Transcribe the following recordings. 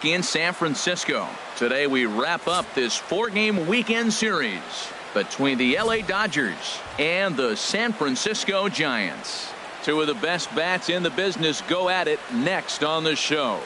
In San Francisco. Today we wrap up this 4-game weekend series between the LA Dodgers and the San Francisco Giants. Two of the best bats in the business go at it next on the show.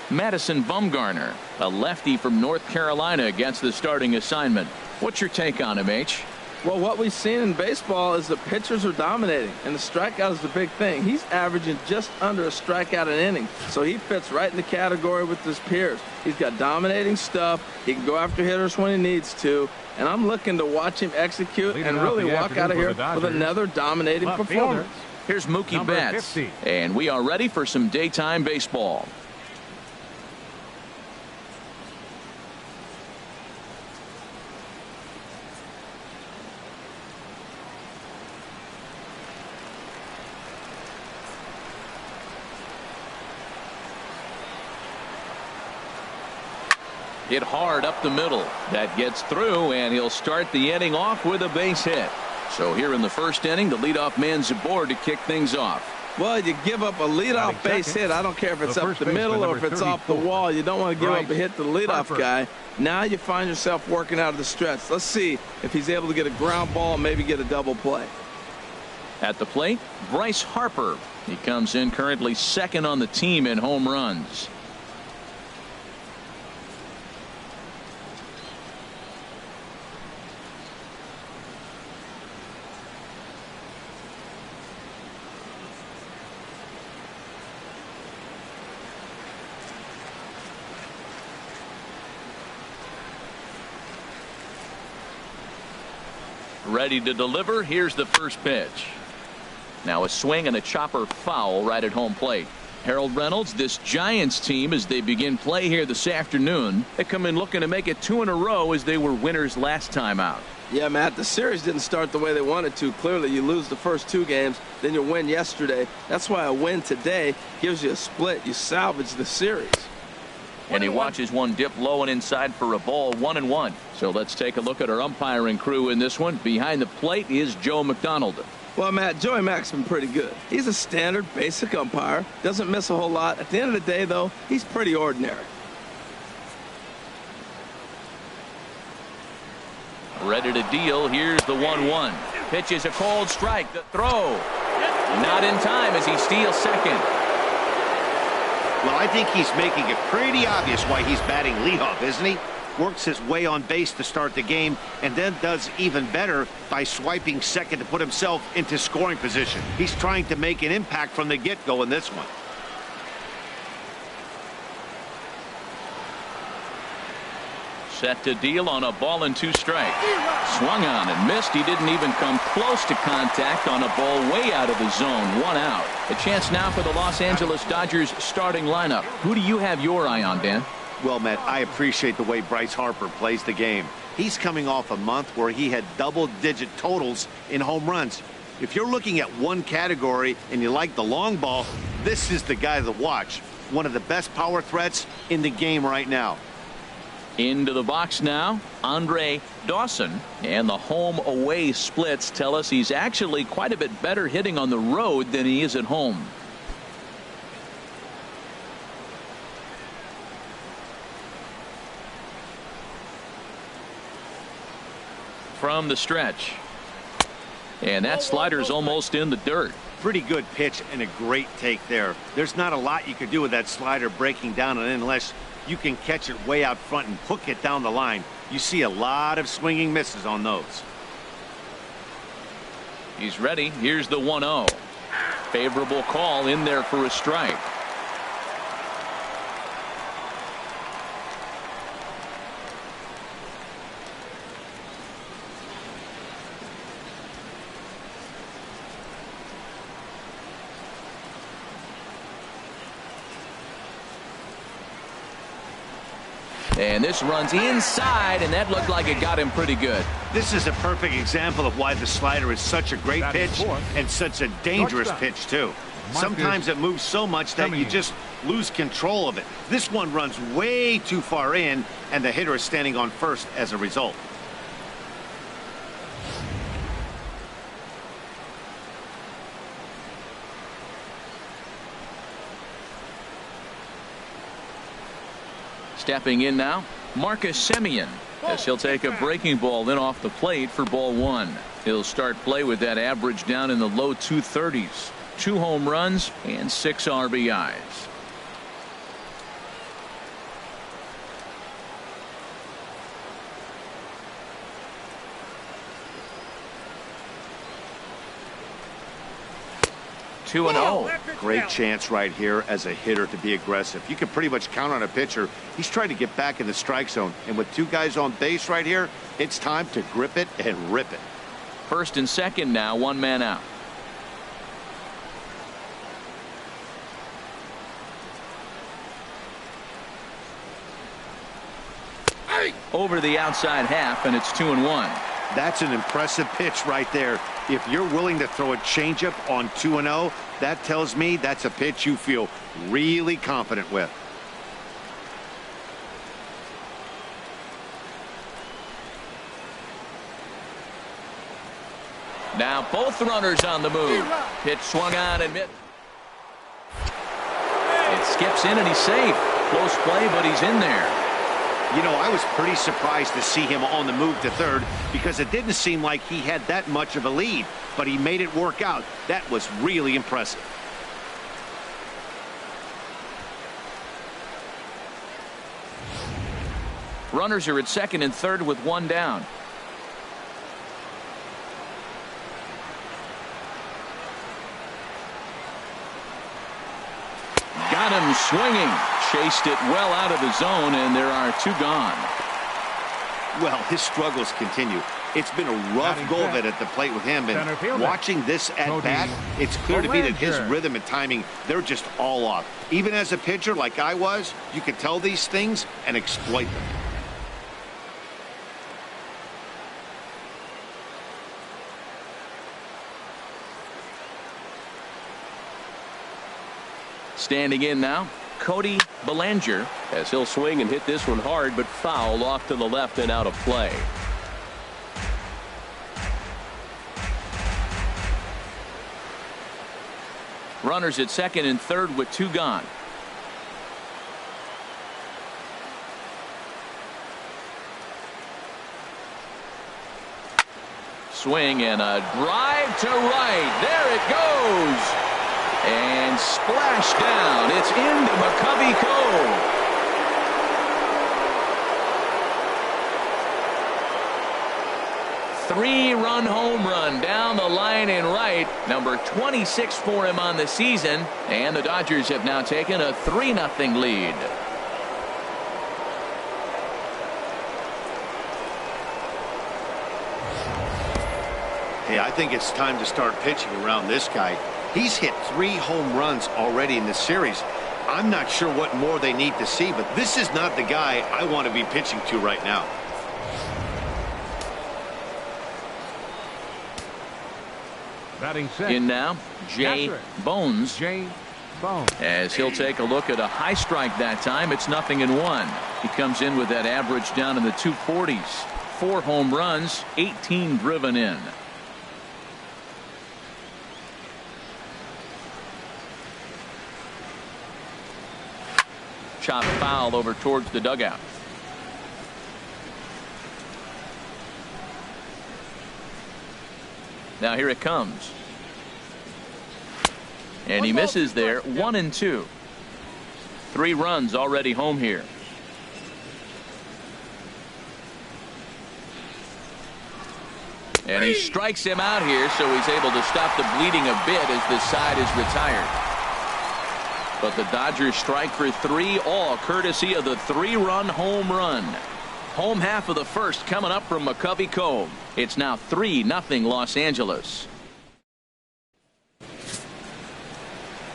Madison Bumgarner, a lefty from North Carolina, gets the starting assignment. What's your take on him, H? Well, what we've seen in baseball is the pitchers are dominating, and the strikeout is the big thing. He's averaging just under a strikeout an inning, so he fits right in the category with his peers. He's got dominating stuff. He can go after hitters when he needs to, and I'm looking to watch him execute and really walk out of here with another dominating performance. Here's Mookie Betts, and we are ready for some daytime baseball. Hit hard up the middle. That gets through, and he'll start the inning off with a base hit. So here in the first inning, the leadoff man's aboard to kick things off. Well, you give up a leadoff base hit. I don't care if it's up the middle or if it's off the wall. You don't want to give up a hit to the leadoff guy. Now you find yourself working out of the stretch. Let's see if he's able to get a ground ball and maybe get a double play. At the plate, Bryce Harper. He comes in currently second on the team in home runs. Ready to deliver. Here's the first pitch. Now a swing and a chopper foul right at home plate. Harold Reynolds, this Giants team, as they begin play here this afternoon, they come in looking to make it 2 in a row as they were winners last time out. Yeah, Matt, the series didn't start the way they wanted to. Clearly, you lose the first 2 games, then you win yesterday. That's why a win today gives you a split. You salvage the series. And he watches one dip low and inside for a ball, 1-1. So let's take a look at our umpiring crew in this one. Behind the plate is Joe McDonald. Well, Matt, Joey Mack's been pretty good. He's a standard, basic umpire. Doesn't miss a whole lot. At the end of the day, though, he's pretty ordinary. Ready to deal. Here's the 1-1. Pitch is a cold strike. The throw. Not in time as he steals second. Well, I think he's making it pretty obvious why he's batting leadoff, isn't he? Works his way on base to start the game and then does even better by swiping second to put himself into scoring position. He's trying to make an impact from the get-go in this one. Set to deal on a ball and 2 strikes. Swung on and missed. He didn't even come close to contact on a ball way out of the zone. 1 out. A chance now for the Los Angeles Dodgers starting lineup. Who do you have your eye on, Dan? Well, Matt, I appreciate the way Bryce Harper plays the game. He's coming off a month where he had double-digit totals in home runs. If you're looking at one category and you like the long ball, this is the guy to watch. One of the best power threats in the game right now. Into the box now, Andre Dawson, and the home-away splits tell us he's actually quite a bit better hitting on the road than he is at home. From the stretch, and that slider's almost in the dirt. Pretty good pitch and a great take there. There's not a lot you can do with that slider breaking down and in unless you can catch it way out front and hook it down the line. You see a lot of swinging misses on those. He's ready. Here's the 1-0. Favorable call in there for a strike. And this runs inside, and that looked like it got him pretty good. This is a perfect example of why the slider is such a great pitch and such a dangerous pitch, too. Sometimes it moves so much that you just lose control of it. This one runs way too far in, and the hitter is standing on first as a result. Stepping in now, Marcus Semien, as he'll take a breaking ball in off the plate for ball 1. He'll start play with that average down in the low 230s. 2 home runs and 6 RBIs. Two and 0. Great chance right here as a hitter to be aggressive. You can pretty much count on a pitcher. He's trying to get back in the strike zone. And with 2 guys on base right here, it's time to grip it and rip it. First and second now, 1 man out. Over the outside half, and it's 2-1. That's an impressive pitch right there. If you're willing to throw a changeup on 2-0, that tells me that's a pitch you feel really confident with. Now both runners on the move. Pitch swung on and missed. It skips in and he's safe. Close play, but he's in there. You know, I was pretty surprised to see him on the move to third because it didn't seem like he had that much of a lead, but he made it work out. That was really impressive. Runners are at second and third with 1 down. Got him swinging. Chased it well out of the zone, and there are 2 gone. Well, his struggles continue. It's been a rough go of it at the plate with him, and watching this at bat, it's clear to me that his rhythm and timing, they're just all off. Even as a pitcher like I was, you could tell these things and exploit them. Standing in now, Cody Belanger, as he'll swing and hit this one hard, but foul off to the left and out of play. Runners at second and third with 2 gone. Swing and a drive to right. There it goes. And splash down. It's into McCovey Cove. Three-run home run down the line and right. Number 26 for him on the season. And the Dodgers have now taken a 3-0 lead. Hey, I think it's time to start pitching around this guy. He's hit 3 home runs already in this series. I'm not sure what more they need to see, but this is not the guy I want to be pitching to right now. In now, Jay Bones. As he'll take a look at a high strike that time. It's 0-1. He comes in with that average down in the 240s. 4 home runs, 18 driven in. Chop foul over towards the dugout. Now here it comes. And he misses there. 1-2. 3 runs already home here. And he strikes him out here, so he's able to stop the bleeding a bit as this side is retired. But the Dodgers strike for 3, all courtesy of the 3-run home run. Home half of the first coming up from McCovey Cove. It's now 3-0 Los Angeles.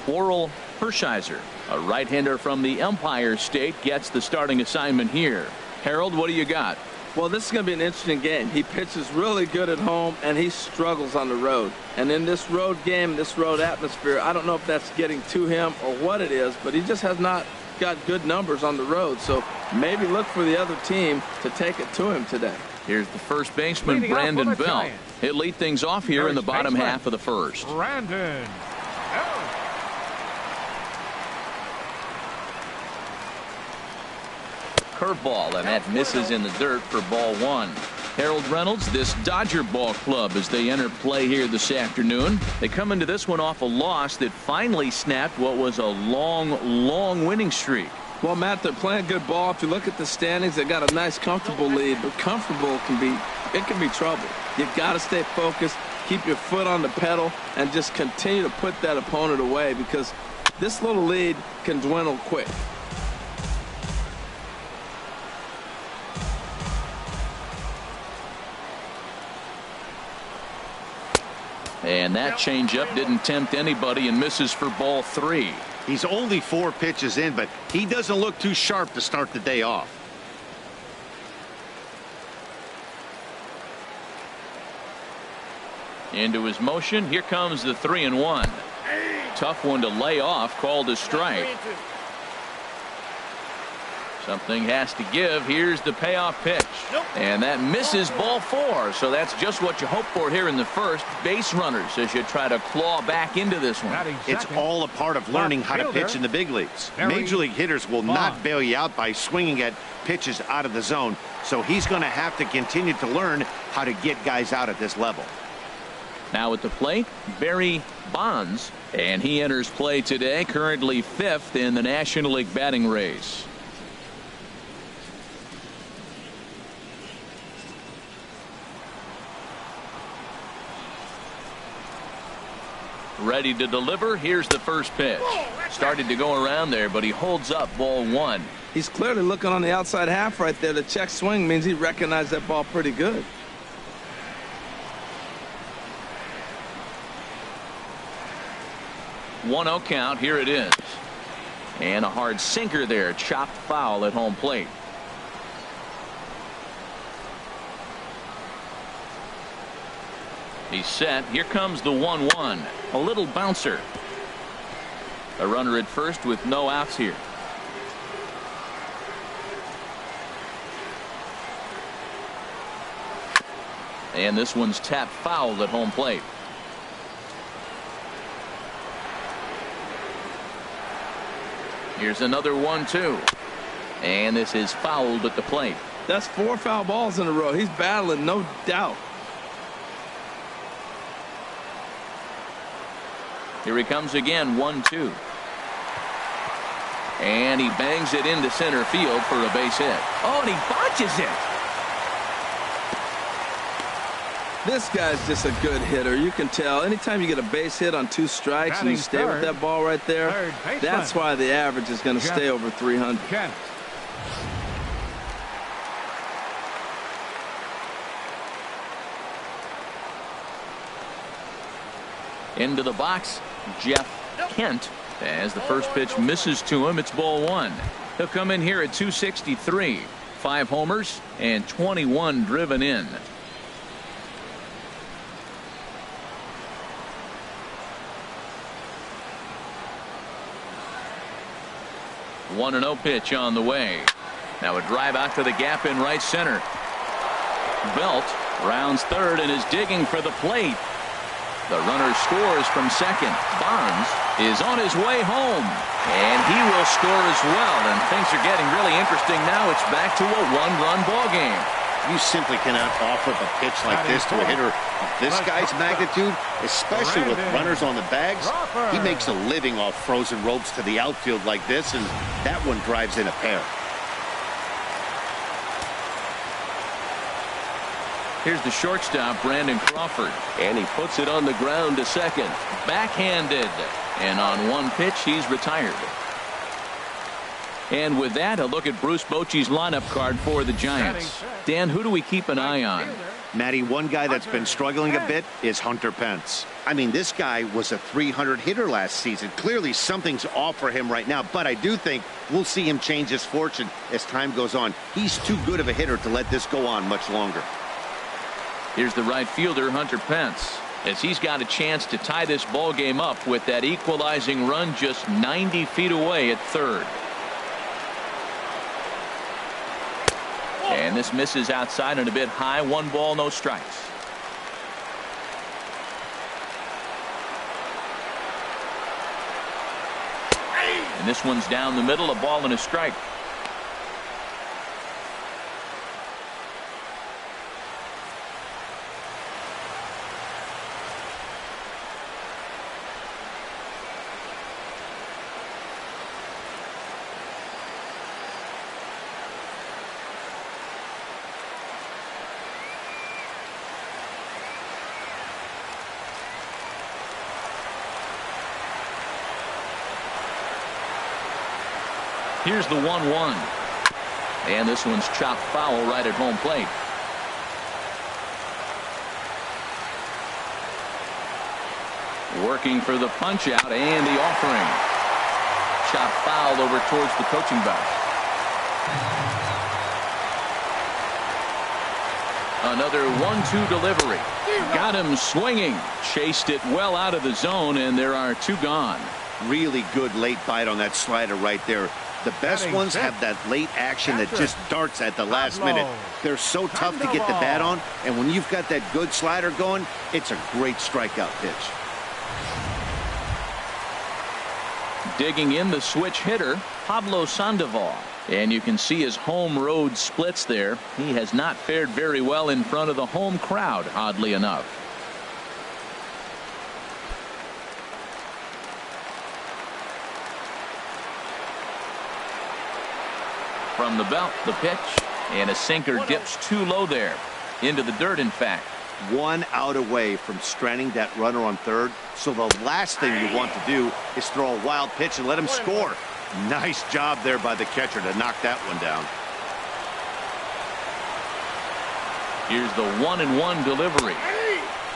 Orel Hershiser, a right-hander from the Empire State, gets the starting assignment here. Harold, what do you got? Well, this is going to be an interesting game. He pitches really good at home, and he struggles on the road. And in this road game, this road atmosphere, I don't know if that's getting to him or what it is, but he just has not got good numbers on the road. So maybe look for the other team to take it to him today. Here's the first baseman, Brandon Bell. He'll lead things off here in the bottom half of the first. Brandon. curveball, and that misses in the dirt for ball one. Harold Reynolds, this Dodger ball club as they enter play here this afternoon. They come into this one off a loss that finally snapped what was a long winning streak. Well, Matt, they're playing good ball. If you look at the standings, they got a nice comfortable lead, but comfortable can be trouble. You got to stay focused, keep your foot on the pedal, and just continue to put that opponent away, because this little lead can dwindle quick. And that changeup didn't tempt anybody and misses for ball three. He's only 4 pitches in, but he doesn't look too sharp to start the day off. Into his motion. Here comes the 3-1. Tough one to lay off, called a strike. Something has to give. Here's the payoff pitch. And that misses ball 4. So that's just what you hope for here in the first. Base runners as you try to claw back into this one. It's all a part of learning how to pitch in the big leagues. Major league hitters will not bail you out by swinging at pitches out of the zone. So he's going to have to continue to learn how to get guys out at this level. Now at the plate, Barry Bonds, and he enters play today, currently 5th in the National League batting race. Ready to deliver. Here's the first pitch. Started to go around there, but he holds up ball 1. He's clearly looking on the outside half right there. The check swing means he recognized that ball pretty good. One 0 count. Here it is. And a hard sinker there. Chopped foul at home plate. He's set. Here comes the 1-1. A little bouncer. A runner at first with no outs here. And this one's tapped foul at home plate. Here's another 1-2. And this is fouled at the plate. That's 4 foul balls in a row. He's battling, no doubt. Here he comes again, 1-2. And he bangs it into center field for a base hit. Oh, and he botches it. This guy's just a good hitter. You can tell anytime you get a base hit on 2 strikes and you stay with that ball right there, that's why the average is going to stay over 300. Into the box, Jeff Kent, as the first pitch misses to him. It's ball 1. He'll come in here at 263. 5 homers and 21 driven in. One 1-0 pitch on the way. Now a drive out to the gap in right center. Belt rounds third and is digging for the plate. The runner scores from second. Bonds is on his way home, and he will score as well. And things are getting really interesting now. It's back to a 1-run ball game. You simply cannot offer up a pitch like this to a hitter of this guy's magnitude, especially with runners on the bags. He makes a living off frozen ropes to the outfield like this, and that one drives in a pair. Here's the shortstop, Brandon Crawford. And he puts it on the ground to second. Backhanded. And on one pitch, he's retired. And with that, a look at Bruce Bochy's lineup card for the Giants. Dan, who do we keep an eye on? Matty, one guy that's been struggling a bit is Hunter Pence. I mean, this guy was a 300 hitter last season. Clearly, something's off for him right now, but I do think we'll see him change his fortune as time goes on. He's too good of a hitter to let this go on much longer. Here's the right fielder, Hunter Pence, as he's got a chance to tie this ball game up with that equalizing run just 90 feet away at third. And this misses outside and a bit high. 1 ball, no strikes. And this one's down the middle, a ball and a strike. Here's the 1-1. And this one's chopped foul right at home plate. Working for the punch out and the offering. Chopped foul over towards the coaching box. Another 1-2 delivery. Got him swinging. Chased it well out of the zone, and there are 2 gone. Really good late bite on that slider right there. The best ones have that late action that just darts at the last minute. They're so tough to get the bat on, and when you've got that good slider going, it's a great strikeout pitch. Digging in the switch hitter, Pablo Sandoval. And you can see his home road splits there. He has not fared very well in front of the home crowd, oddly enough. From the belt, the pitch, and a sinker dips too low there. Into the dirt, in fact. 1 out away from stranding that runner on third. So the last thing you want to do is throw a wild pitch and let him score. Nice job there by the catcher to knock that one down. Here's the 1-1 delivery.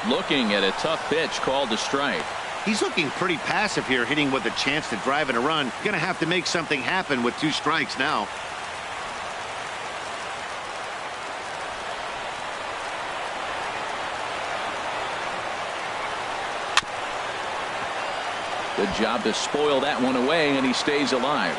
Looking at a tough pitch called a strike. He's looking pretty passive here, hitting with a chance to drive in a run. Going to have to make something happen with 2 strikes now. Good job to spoil that one away, and he stays alive.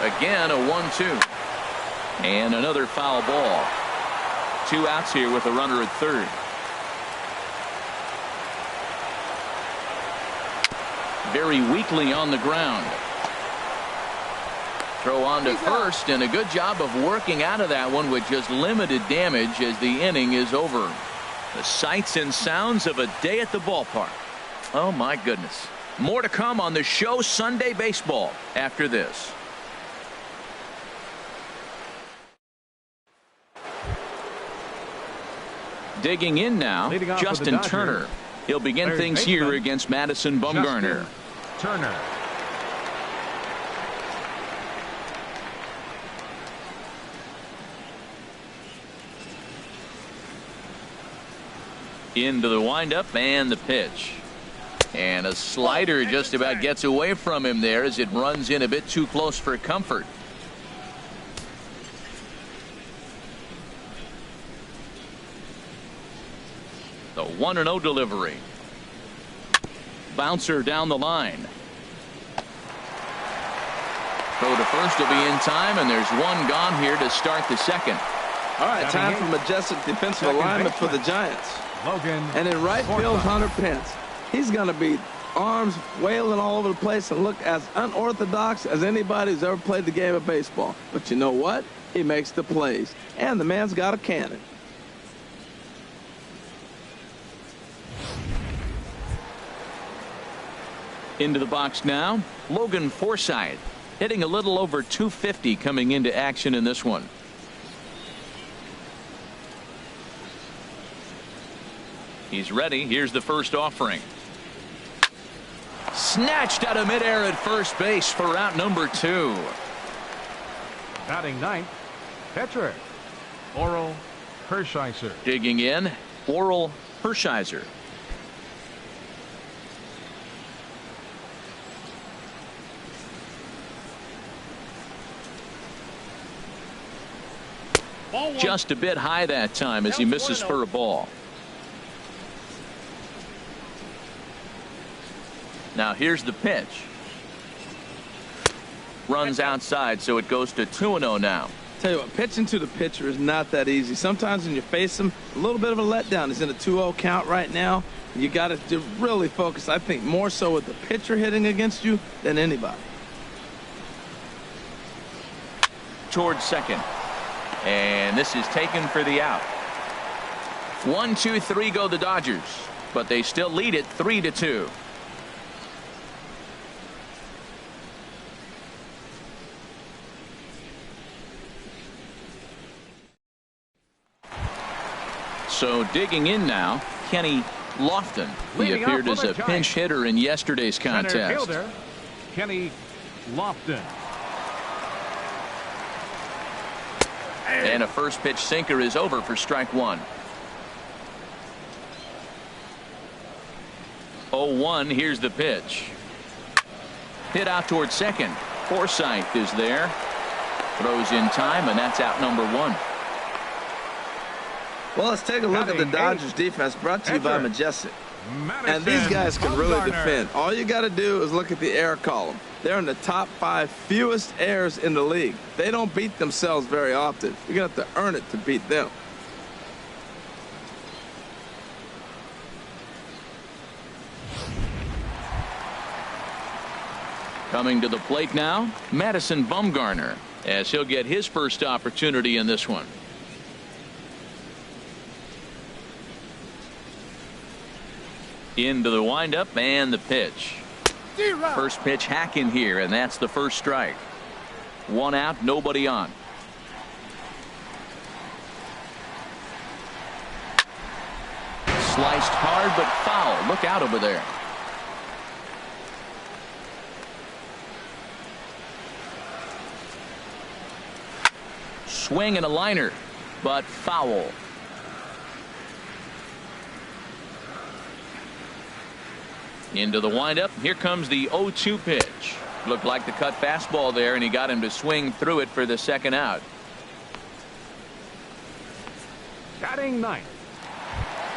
Again, a 1-2. And another foul ball. 2 outs here with a runner at third. Very weakly on the ground. Throw on to first, and a good job of working out of that one with just limited damage as the inning is over. The sights and sounds of a day at the ballpark. Oh my goodness. More to come on the show Sunday Baseball after this. Digging in now, Justin Turner. He'll begin things here against Madison Bumgarner. Turner. Into the windup and the pitch. And a slider just about gets away from him there as it runs in a bit too close for comfort. The 1-0 delivery. Bouncer down the line. Throw to first will be in time, and there's 1 gone here to start the second. All right, time for majestic defensive alignment for the Giants. And in right field, Hunter Pence. He's going to be arms wailing all over the place and look as unorthodox as anybody who's ever played the game of baseball. But you know what? He makes the plays. And the man's got a cannon. Into the box now, Logan Forsythe. Hitting a little over 250 coming into action in this one. He's ready. Here's the first offering. Snatched out of midair at first base for out number 2. Batting ninth, pitcher, Orel Hershiser. Digging in, Orel Hershiser. Just a bit high that time as he misses for a ball. Now here's the pitch. Runs outside, so it goes to 2-0 now. Tell you what, pitching to the pitcher is not that easy. Sometimes when you face him, a little bit of a letdown. He's in a 2-0 count right now. You got to really focus, I think, more so with the pitcher hitting against you than anybody. Towards second. And this is taken for the out. 1, 2, 3 go the Dodgers, but they still lead it 3-2. So digging in now, Kenny Lofton. He Leading appeared up as for a the pinch Giants. hitter in yesterday's Center contest. fielder, Kenny Lofton. And a first pitch sinker is over for strike one. 0-1. Here's the pitch. Hit out towards second. Forsythe is there. Throws in time, and that's out number one. Well, let's take a look at the Dodgers defense, brought to you by Majestic. And these guys can really defend. All you got to do is look at the error column. They're in the top 5 fewest errors in the league. They don't beat themselves very often. You're going to have to earn it to beat them. Coming to the plate now, Madison Bumgarner, as he'll get his first opportunity in this one. Into the windup and the pitch. First pitch hack in here, and that's the first strike. One out, nobody on. Sliced hard but foul. Look out over there. Swing and a liner, but foul. Into the windup. Here comes the 0-2 pitch. Looked like the cut fastball there, and he got him to swing through it for the second out. Batting ninth,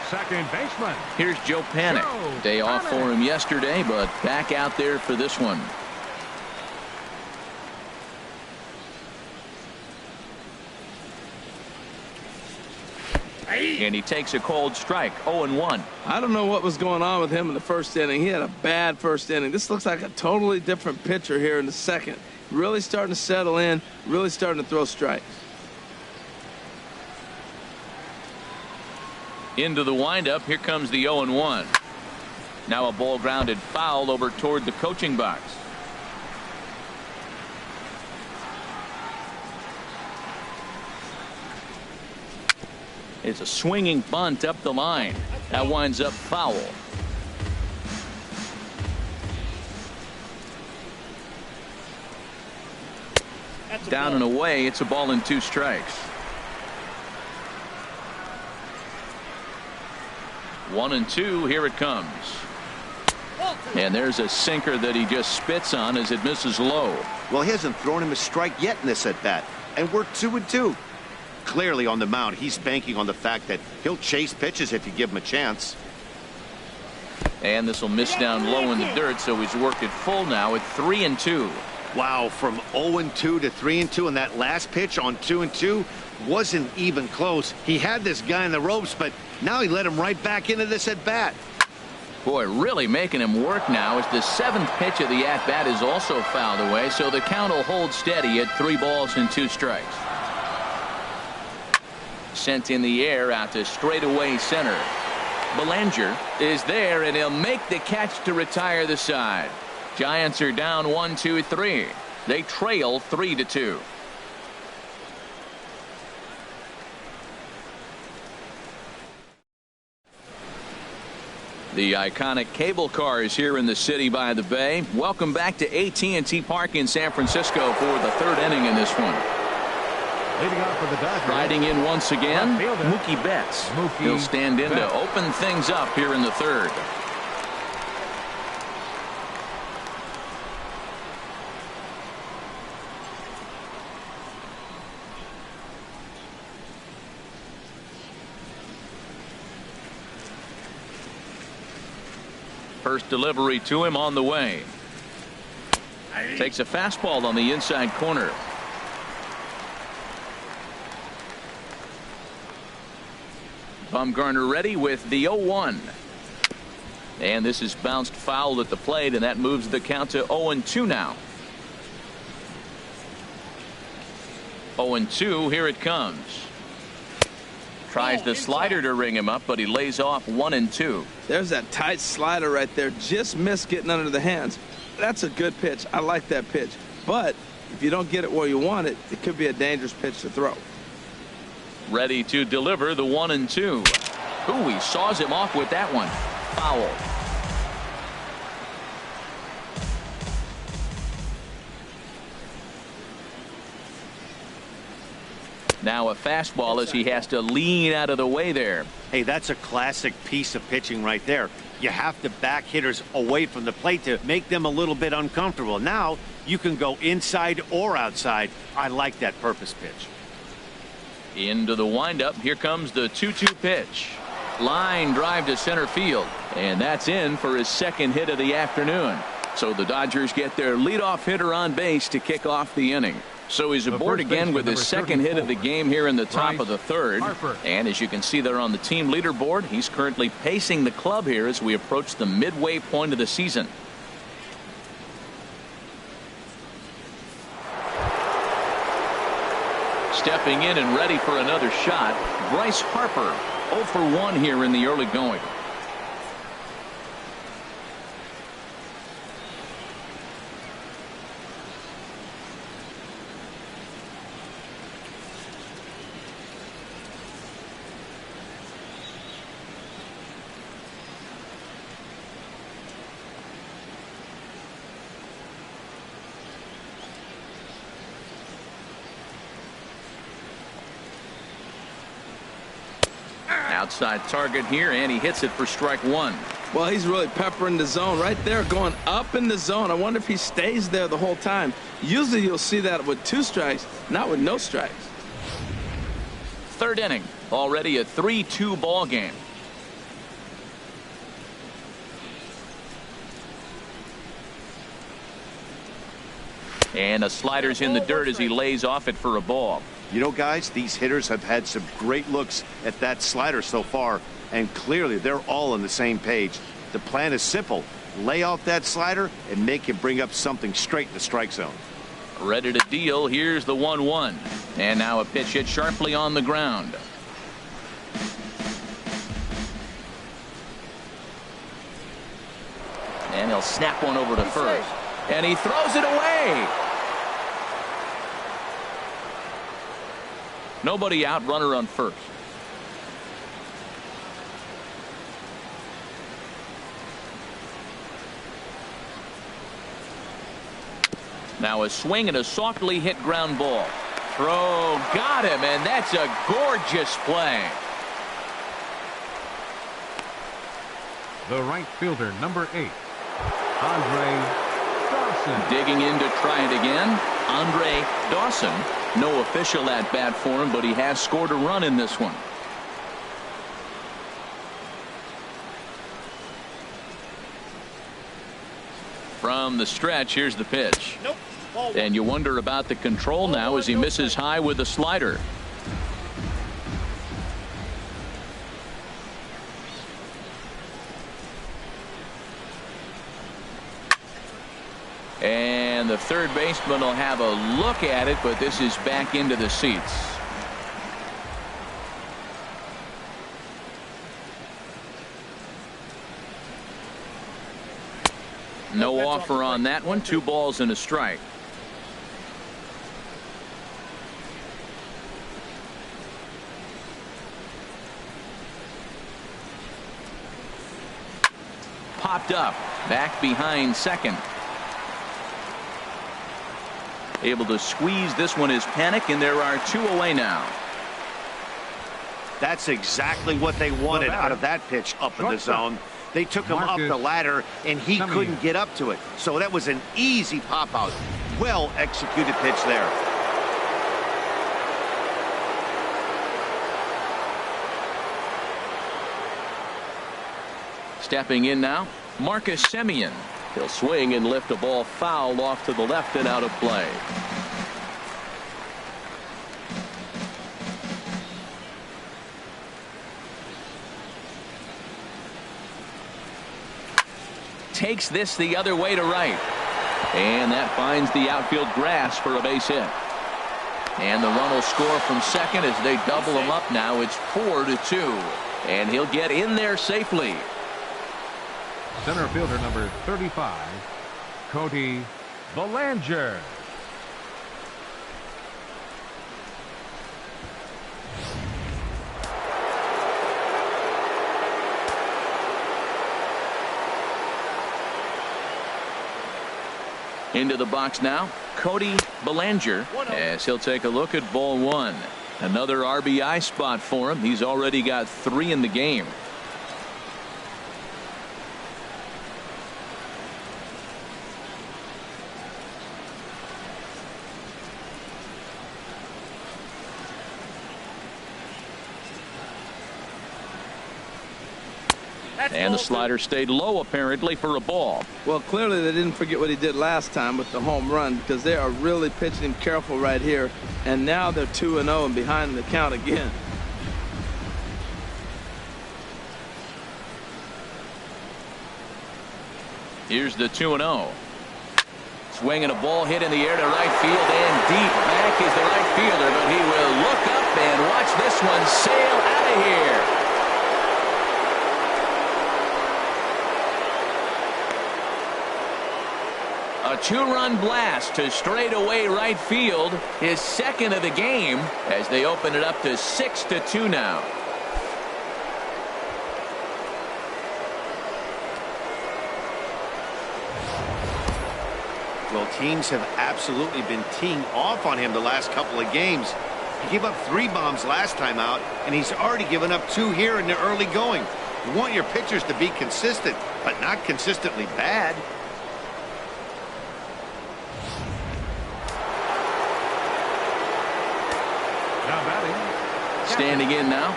second baseman. Here's Joe Panik. Day off for him yesterday, but back out there for this one. And he takes a cold strike. 0-1. I don't know what was going on with him in the first inning. He had a bad first inning. This looks like a totally different pitcher here in the second. Really starting to settle in, really starting to throw strikes. Into the windup. Here comes the 0-1. Now a ball grounded foul over toward the coaching box. It's a swinging bunt up the line. That winds up foul. Down and away. It's a ball and 2 strikes. 1-2. Here it comes. And there's a sinker that he just spits on as it misses low. Well, he hasn't thrown him a strike yet in this at bat, and we're 2-2. Clearly on the mound, he's banking on the fact that he'll chase pitches if you give him a chance. And this will miss down low in the dirt, so he's worked it full now at 3-2. Wow, from 0-2 to 3-2, and that last pitch on 2-2 wasn't even close. He had this guy in the ropes, but now he let him right back into this at bat. Boy, really making him work now as the 7th pitch of the at bat is also fouled away, so the count will hold steady at 3 balls and 2 strikes. Sent in the air out to straightaway center. Bellinger is there, and he'll make the catch to retire the side. Giants are down 1-2-3. They trail 3-2. The iconic cable car is here in the city by the bay. Welcome back to AT&T Park in San Francisco for the 3rd inning in this one. Leading off for the Dodgers. Riding in once again, Mookie Betts. He'll stand in to open things up here in the 3rd. First delivery to him on the way. Takes a fastball on the inside corner. Bumgarner ready with the 0-1. And this is bounced foul at the plate, and that moves the count to 0-2 now. 0-2. Here it comes. Tries the slider to ring him up, but he lays off 1-2. There's that tight slider right there. Just missed getting under the hands. That's a good pitch. I like that pitch. But if you don't get it where you want it, it could be a dangerous pitch to throw. Ready to deliver the 1-2. Ooh, he saws him off with that one. Foul. Now a fastball as he has to lean out of the way there. Hey, that's a classic piece of pitching right there. You have to back hitters away from the plate to make them a little bit uncomfortable. Now you can go inside or outside. I like that purpose pitch. Into the windup. Here comes the 2-2 pitch. Line drive to center field. And that's in for his second hit of the afternoon. So the Dodgers get their leadoff hitter on base to kick off the inning. So he's aboard again with his second hit of the game here in the top of the third. And as you can see there on the team leaderboard, he's currently pacing the club here as we approach the midway point of the season. Stepping in and ready for another shot, Bryce Harper, 0 for 1 here in the early going. Outside target here, and he hits it for strike one. Well, he's really peppering the zone right there, going up in the zone. I wonder if he stays there the whole time. Usually you'll see that with 2 strikes, not with no strikes. Third inning, already a 3-2 ball game. And a slider's in the dirt as he lays off it for a ball. You know, guys, these hitters have had some great looks at that slider so far, and clearly they're all on the same page. The plan is simple. Lay off that slider and make him bring up something straight in the strike zone. Ready to deal. Here's the 1-1. And now a pitch hit sharply on the ground. And he'll snap one over to first. And he throws it away. Nobody out, runner on first. Now a swing and a softly hit ground ball. Throw, got him, and that's a gorgeous play. The right fielder, number 8, Dawson. Digging in to try it again, Dawson. No official at bat for him, but he has scored a run in this one. From the stretch, here's the pitch. Nope. And you wonder about the control now as he misses high with the slider. And the third baseman will have a look at it, but this is back into the seats. No offer on that one. 2 balls and a strike. Popped up. Back behind second. Able to squeeze this one is Panic, and there are 2 away now. That's exactly what they wanted out of that pitch up in the zone. They took him up the ladder, and he couldn't get up to it. So that was an easy pop out. Well executed pitch there. Stepping in now, Marcus Semien. He'll swing and lift a ball foul off to the left and out of play. Takes this the other way to right. And that finds the outfield grass for a base hit. And the run will score from second as they double him up now. It's 4-2. And he'll get in there safely. Center fielder number 35, Cody Belanger. Into the box now, Cody Belanger, as he'll take a look at ball one. Another RBI spot for him. He's already got 3 in the game. And the slider stayed low apparently for a ball. Well, clearly they didn't forget what he did last time with the home run, because they are really pitching him careful right here. And now they're 2-0 and behind the count again. Here's the 2-0. Swinging a ball hit in the air to right field and deep. Back is the right fielder, but he will look up and watch this one sail out of here. A 2-run blast to straightaway right field, his second of the game, as they open it up to 6-2 now. Well, teams have absolutely been teeing off on him the last couple of games. He gave up 3 bombs last time out, and he's already given up 2 here in the early going. You want your pitchers to be consistent, but not consistently bad. Standing in now,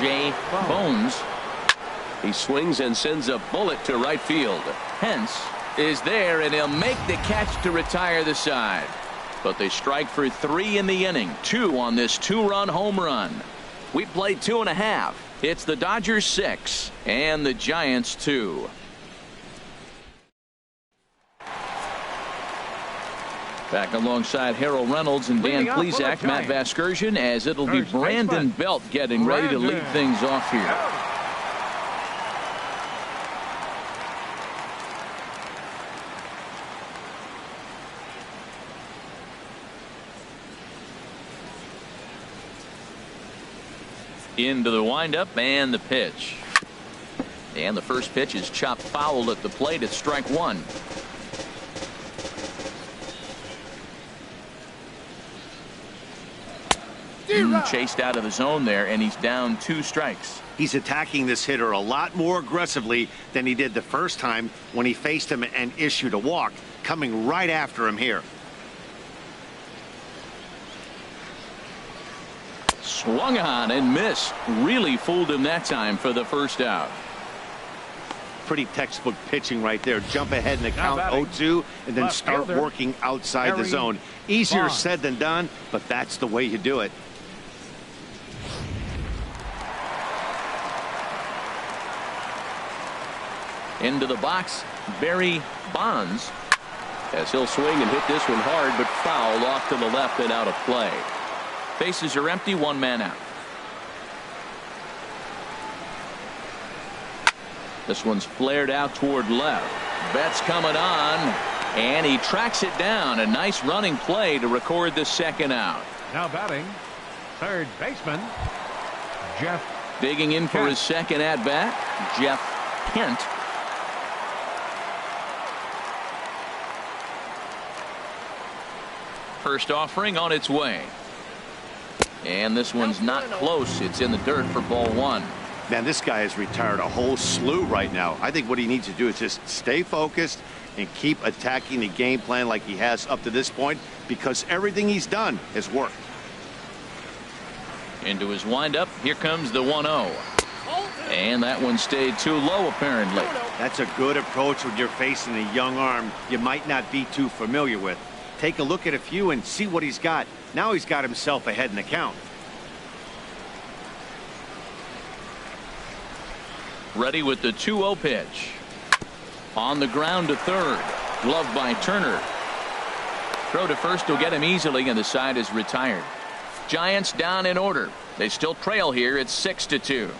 Jay Bones. He swings and sends a bullet to right field. Pence is there, and he'll make the catch to retire the side. But they strike for 3 in the inning. 2 on this 2-run home run. We played 2.5. It's the Dodgers 6 and the Giants 2. Back alongside Harold Reynolds and Dan Plesac, Matt Vasgersian, as it'll be Brandon Belt getting ready to lead things off here. Into the windup and the pitch. And the first pitch is chopped foul at the plate at strike 1. Chased out of the zone there, and he's down 2 strikes. He's attacking this hitter a lot more aggressively than he did the first time when he faced him and issued a walk, coming right after him here. Swung on and missed. Really fooled him that time for the first out. Pretty textbook pitching right there. Jump ahead in the count 0-2 and then start working outside the zone. Easier said than done, but that's the way you do it. Into the box, Barry Bonds, as he'll swing and hit this one hard, but foul off to the left and out of play. Bases are empty, 1 man out. This one's flared out toward left. Betts coming on, and he tracks it down. A nice running play to record the second out. Now batting, third baseman, Jeff. Digging in for his second at bat, Jeff Kent. First offering on its way. And this one's not close. It's in the dirt for ball 1. Man, this guy has retired a whole slew right now. I think what he needs to do is just stay focused and keep attacking the game plan like he has up to this point, because everything he's done has worked. Into his windup. Here comes the 1-0. And that one stayed too low apparently. That's a good approach when you're facing a young arm you might not be too familiar with. Take a look at a few and see what he's got. Now he's got himself ahead in the count. Ready with the 2-0 pitch. On the ground to third. Gloved by Turner. Throw to first will get him easily, and the side is retired. Giants down in order. They still trail here at 6-2.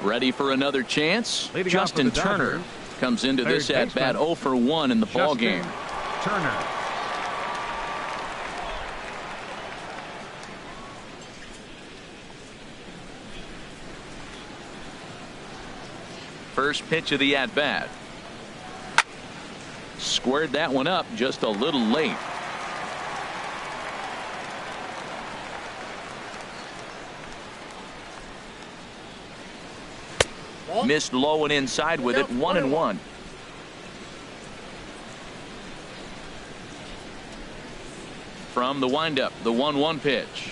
Ready for another chance. Justin Turner comes into this at bat 0 for 1 in the ball game. Turner. First pitch of the at-bat. Squared that one up just a little late. Missed low and inside with it. 1-1. From the windup, the 1-1 pitch.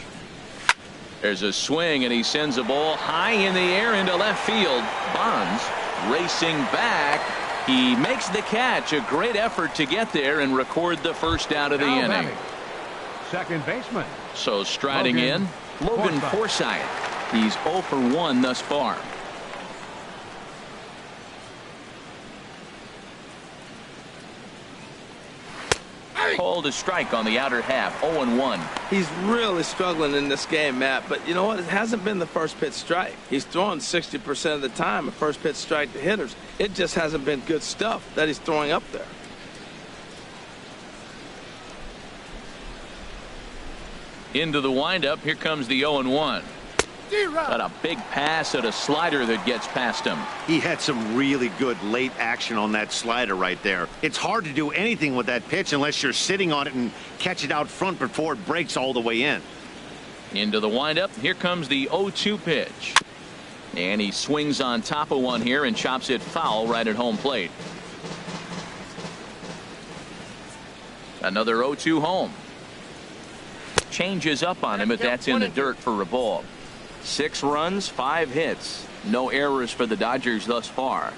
There's a swing, and he sends a ball high in the air into left field. Bonds racing back. He makes the catch. A great effort to get there and record the first out of the inning. Second baseman. So striding in, Logan Forsythe. He's 0 for 1 thus far. Called a strike on the outer half. 0-1. He's really struggling in this game, Matt, but you know what? It hasn't been the first pitch strike. He's throwing 60% of the time a first pitch strike to hitters. It just hasn't been good stuff that he's throwing up there. Into the windup. Here comes the 0-1. Got a big pass at a slider that gets past him. He had some really good late action on that slider right there. It's hard to do anything with that pitch unless you're sitting on it and catch it out front before it breaks all the way in. Into the windup. Here comes the 0-2 pitch. And he swings on top of one here and chops it foul right at home plate. Another 0-2 home. Changes up on him, but that's in the dirt for a ball. 6 runs, 5 hits. No errors for the Dodgers thus far.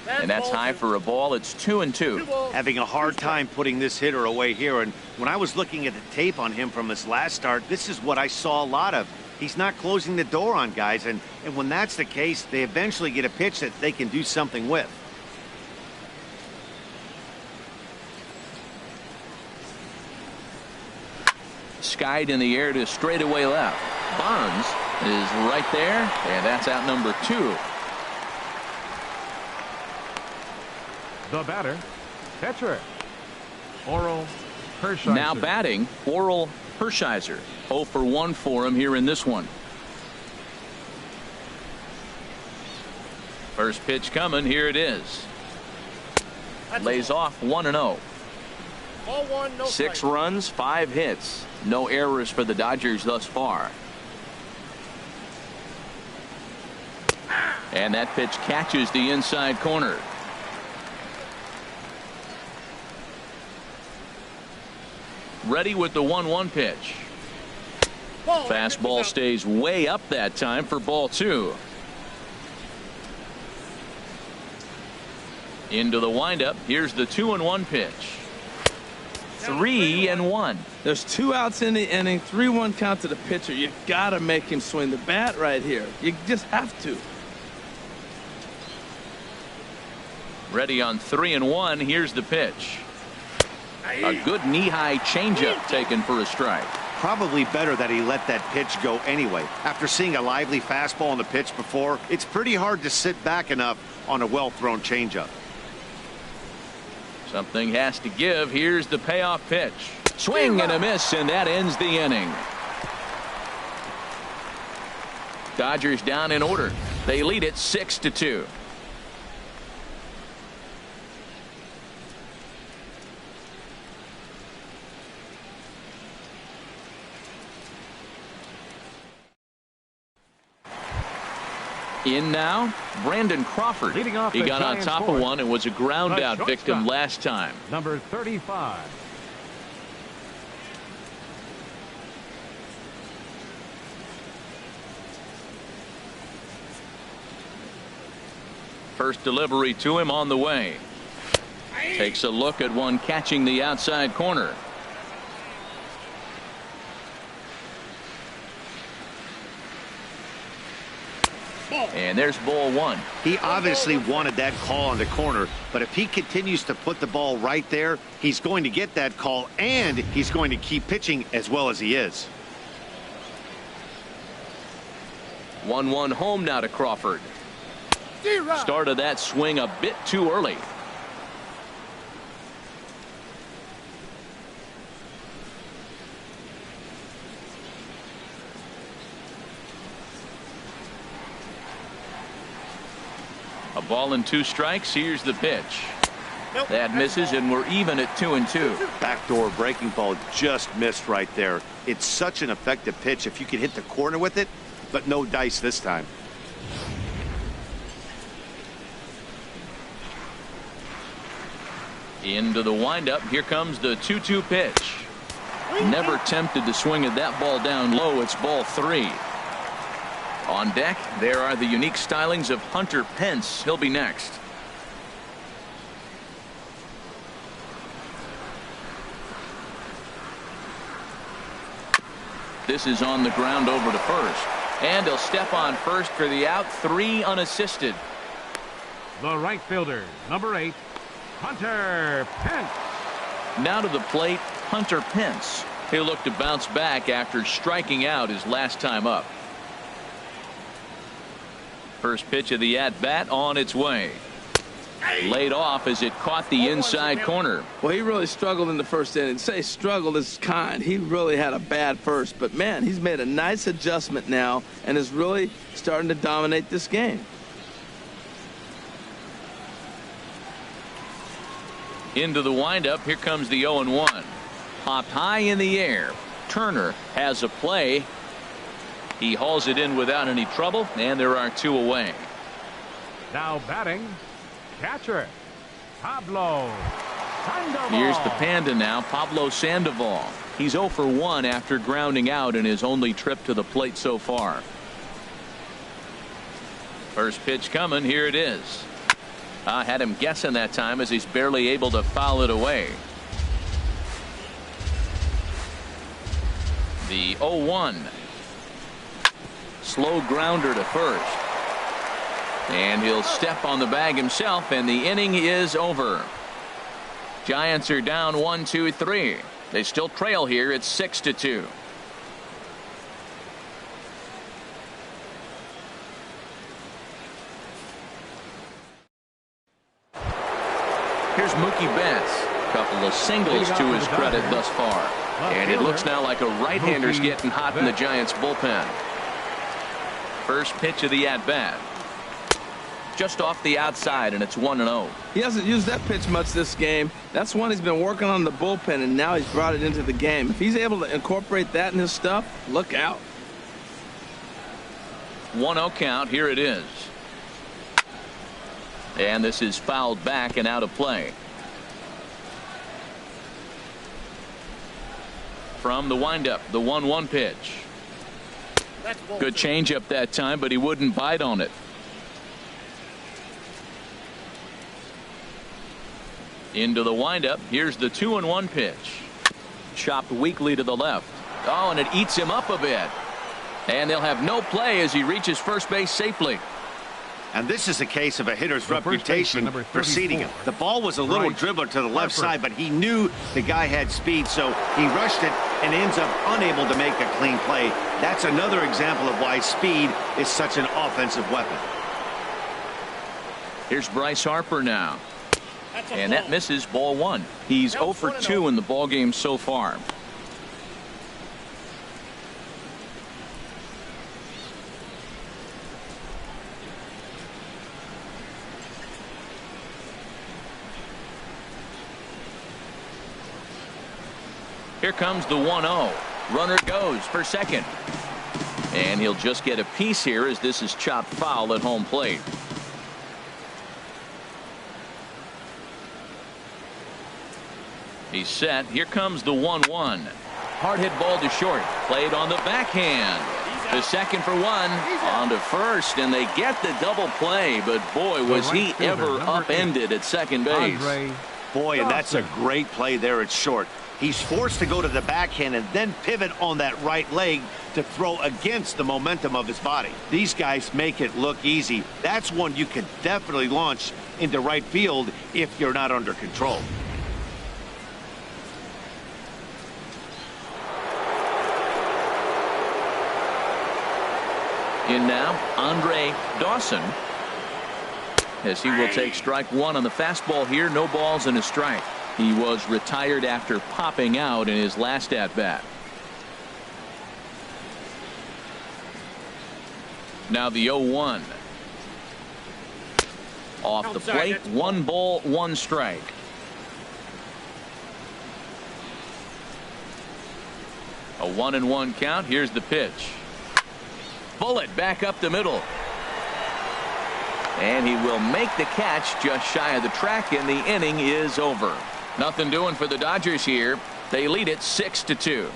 And that's high for a ball. It's 2-2. Having a hard time putting this hitter away here. And when I was looking at the tape on him from his last start, this is what I saw a lot of. He's not closing the door on guys. And when that's the case, they eventually get a pitch that they can do something with. Skied in the air to straightaway left. Bonds is right there, and that's out number 2. The batter, pitcher, Orel Hershiser. Now batting, Orel Hershiser. 0 for 1 for him here in this one. First pitch coming. Here it is. Lays off 1-0. 6 runs, 5 hits. No errors for the Dodgers thus far. And that pitch catches the inside corner. Ready with the 1-1 pitch. Fastball stays way up that time for ball 2. Into the windup. Here's the 2-1 pitch. 3-1. There's 2 outs in the inning, 3-1 count to the pitcher. You gotta make him swing the bat right here. You just have to. Ready on 3-1. Here's the pitch. A good knee-high changeup taken for a strike. Probably better that he let that pitch go anyway. After seeing a lively fastball on the pitch before, it's pretty hard to sit back enough on a well-thrown changeup. Something has to give. Here's the payoff pitch. Swing and a miss, and that ends the inning. Dodgers down in order. They lead it 6-2. In now, Brandon Crawford. Leading off he the got on Giants top fourth, of one and was a ground out victim last time. Number 35. First delivery to him on the way. Takes a look at one catching the outside corner. And there's ball 1. He obviously wanted that call on the corner, but if he continues to put the ball right there, he's going to get that call, and he's going to keep pitching as well as he is. 1-1 home now to Crawford. Started that swing a bit too early. A ball and 2 strikes. Here's the pitch. That misses, and we're even at 2-2. Backdoor breaking ball just missed right there. It's such an effective pitch if you can hit the corner with it, but no dice this time. Into the windup. Here comes the 2-2 pitch. Never tempted to swing at that ball down low. It's ball 3. On deck, there are the unique stylings of Hunter Pence. He'll be next. This is on the ground over to first. And he'll step on first for the out. 3 unassisted. The right fielder, number 8, Hunter Pence. Now to the plate, Hunter Pence. He'll look to bounce back after striking out his last time up. First pitch of the at-bat on its way. Laid off as it caught the inside corner. Well, he really struggled in the first inning. Say struggled is kind. He really had a bad first. But, man, he's made a nice adjustment now and is really starting to dominate this game. Into the windup. Here comes the 0-1. Popped high in the air. Turner has a play. He hauls it in without any trouble, and there are 2 away. Now batting, catcher, Pablo Sandoval. Here's the Panda now, Pablo Sandoval. He's 0 for 1 after grounding out in his only trip to the plate so far. First pitch coming. Here it is. I had him guessing that time as he's barely able to foul it away. The 0-1. Slow grounder to first. And he'll step on the bag himself, and the inning is over. Giants are down 1-2-3. They still trail here. It's 6-2. Here's Mookie Betts. Couple of singles to his credit thus far. And it looks now like a right-hander's getting hot in the Giants bullpen. First pitch of the at-bat. Just off the outside, and it's 1-0. He hasn't used that pitch much this game. That's one he's been working on the bullpen, and now he's brought it into the game. If he's able to incorporate that in his stuff, look out. 1-0 count. Here it is. And this is fouled back and out of play. From the windup, the 1-1 pitch. Good changeup that time, but he wouldn't bite on it. Into the windup. Here's the 2-1 pitch. Chopped weakly to the left. Oh, and it eats him up a bit. And they'll have no play as he reaches first base safely. And this is a case of a hitter's reputation preceding him. The ball was a little dribbler to the left side, but he knew the guy had speed, so he rushed it and ends up unable to make a clean play. That's another example of why speed is such an offensive weapon. Here's Bryce Harper now. And that misses, ball 1. He's 0 for 2 in the ballgame so far. Here comes the 1-0. Runner goes for second. And he'll just get a piece here as this is chopped foul at home plate. He's set. Here comes the 1-1. Hard hit ball to short. Played on the backhand. To second for 1. On to first, and they get the double play. But boy, was he ever upended at second base. Boy, and that's a great play there at short. He's forced to go to the backhand and then pivot on that right leg to throw against the momentum of his body. These guys make it look easy. That's one you can definitely launch into right field if you're not under control. In now, Dawson. As he will take strike 1 on the fastball here. No balls and a strike. He was retired after popping out in his last at-bat. Now the 0-1. Off the plate, 1 ball, 1 strike. A 1-1 count. Here's the pitch. Bullet back up the middle. And he will make the catch just shy of the track, and the inning is over. Nothing doing for the Dodgers here. They lead it 6-2.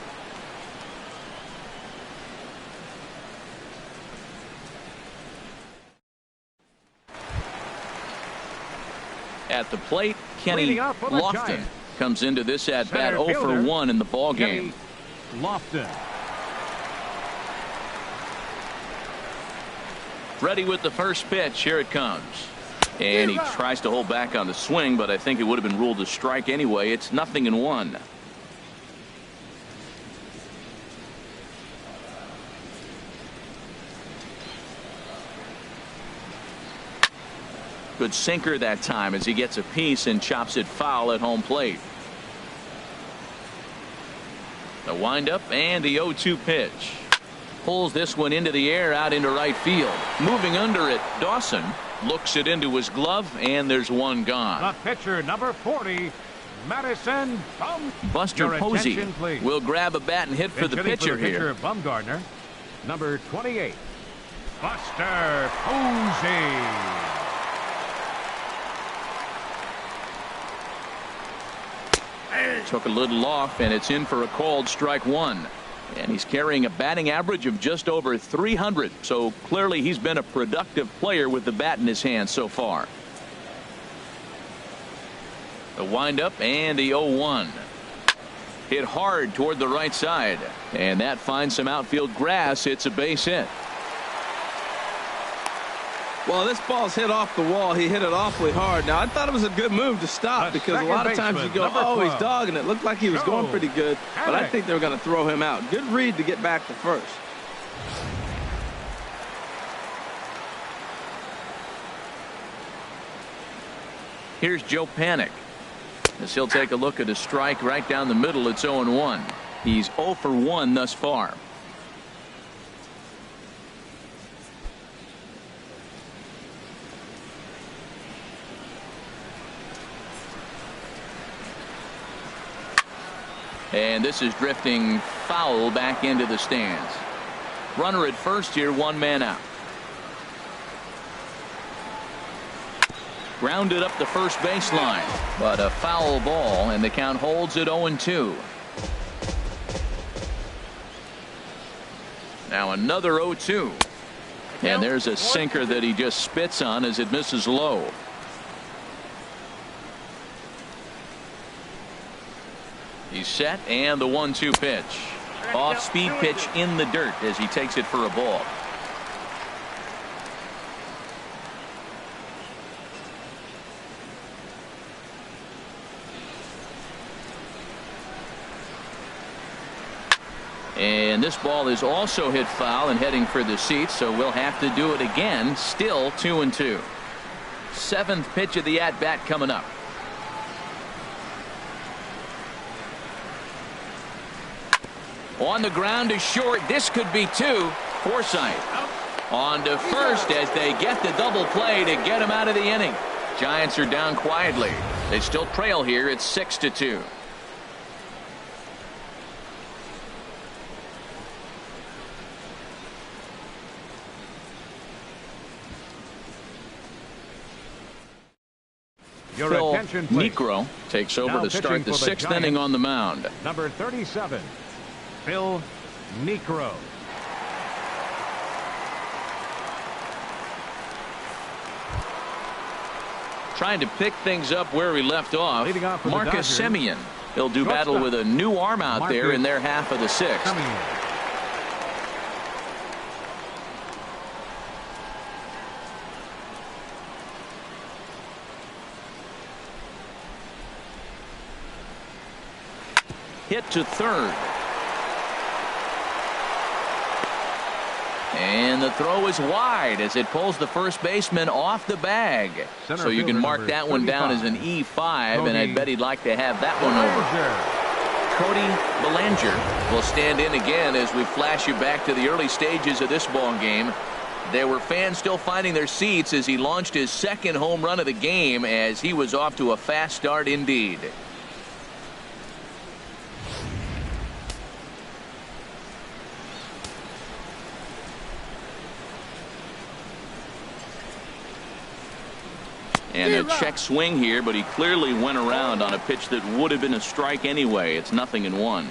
At the plate, Kenny Lofton comes into this at bat 0 for 1 in the ball game. Lofton. Ready with the first pitch. Here it comes. And he tries to hold back on the swing, but I think it would have been ruled a strike anyway. It's 0-1. Good sinker that time as he gets a piece and chops it foul at home plate. The windup and the 0-2 pitch. Pulls this one into the air out into right field. Moving under it, Dawson looks it into his glove, and there's one gone. The pitcher, number 40, Madison Bumgardner. Buster Posey will grab a bat and hit for the pitcher here. Bumgardner, number 28, Buster Posey. Took a little off, and it's in for a called strike 1. And he's carrying a batting average of just over 300. So clearly he's been a productive player with the bat in his hand so far. The windup and the 0-1. Hit hard toward the right side. And that finds some outfield grass. It's a base hit. Well, this ball's hit off the wall. He hit it awfully hard. Now, I thought it was a good move to stop because a lot of times you go, oh, he's dogging it. Looked like he was going pretty good, but I think they were going to throw him out. Good read to get back to first. Here's Joe Panik as he'll take a look at a strike right down the middle. It's 0-1. He's 0 for 1 thus far. And this is drifting foul back into the stands. Runner at first here, 1 man out. Grounded up the first baseline, but a foul ball, and the count holds at 0-2. Now another 0-2. And there's a sinker that he just spits on as it misses low. He's set, and the 1-2 pitch. Off-speed pitch in the dirt as he takes it for a ball. And this ball is also hit foul and heading for the seats, so we'll have to do it again. Still 2-2. 7th pitch of the at-bat coming up. On the ground to short. This could be 2. Forsythe on to first as they get the double play to get him out of the inning. Giants are down quietly. They still trail here. It's 6-2. Phil Niekro takes over to start the 6th inning on the mound. Number 37, Phil Niekro. Trying to pick things up where he left off. Marcus Semien. He'll do battle with a new arm out there in their half of the 6th. Hit to third. And the throw is wide as it pulls the first baseman off the bag. So you can mark that one down as an E5, and I bet he'd like to have that one over. Cody Belanger will stand in again as we flash you back to the early stages of this ball game. There were fans still finding their seats as he launched his second home run of the game, as he was off to a fast start indeed. And a check swing here, but he clearly went around on a pitch that would have been a strike anyway. It's 0-1.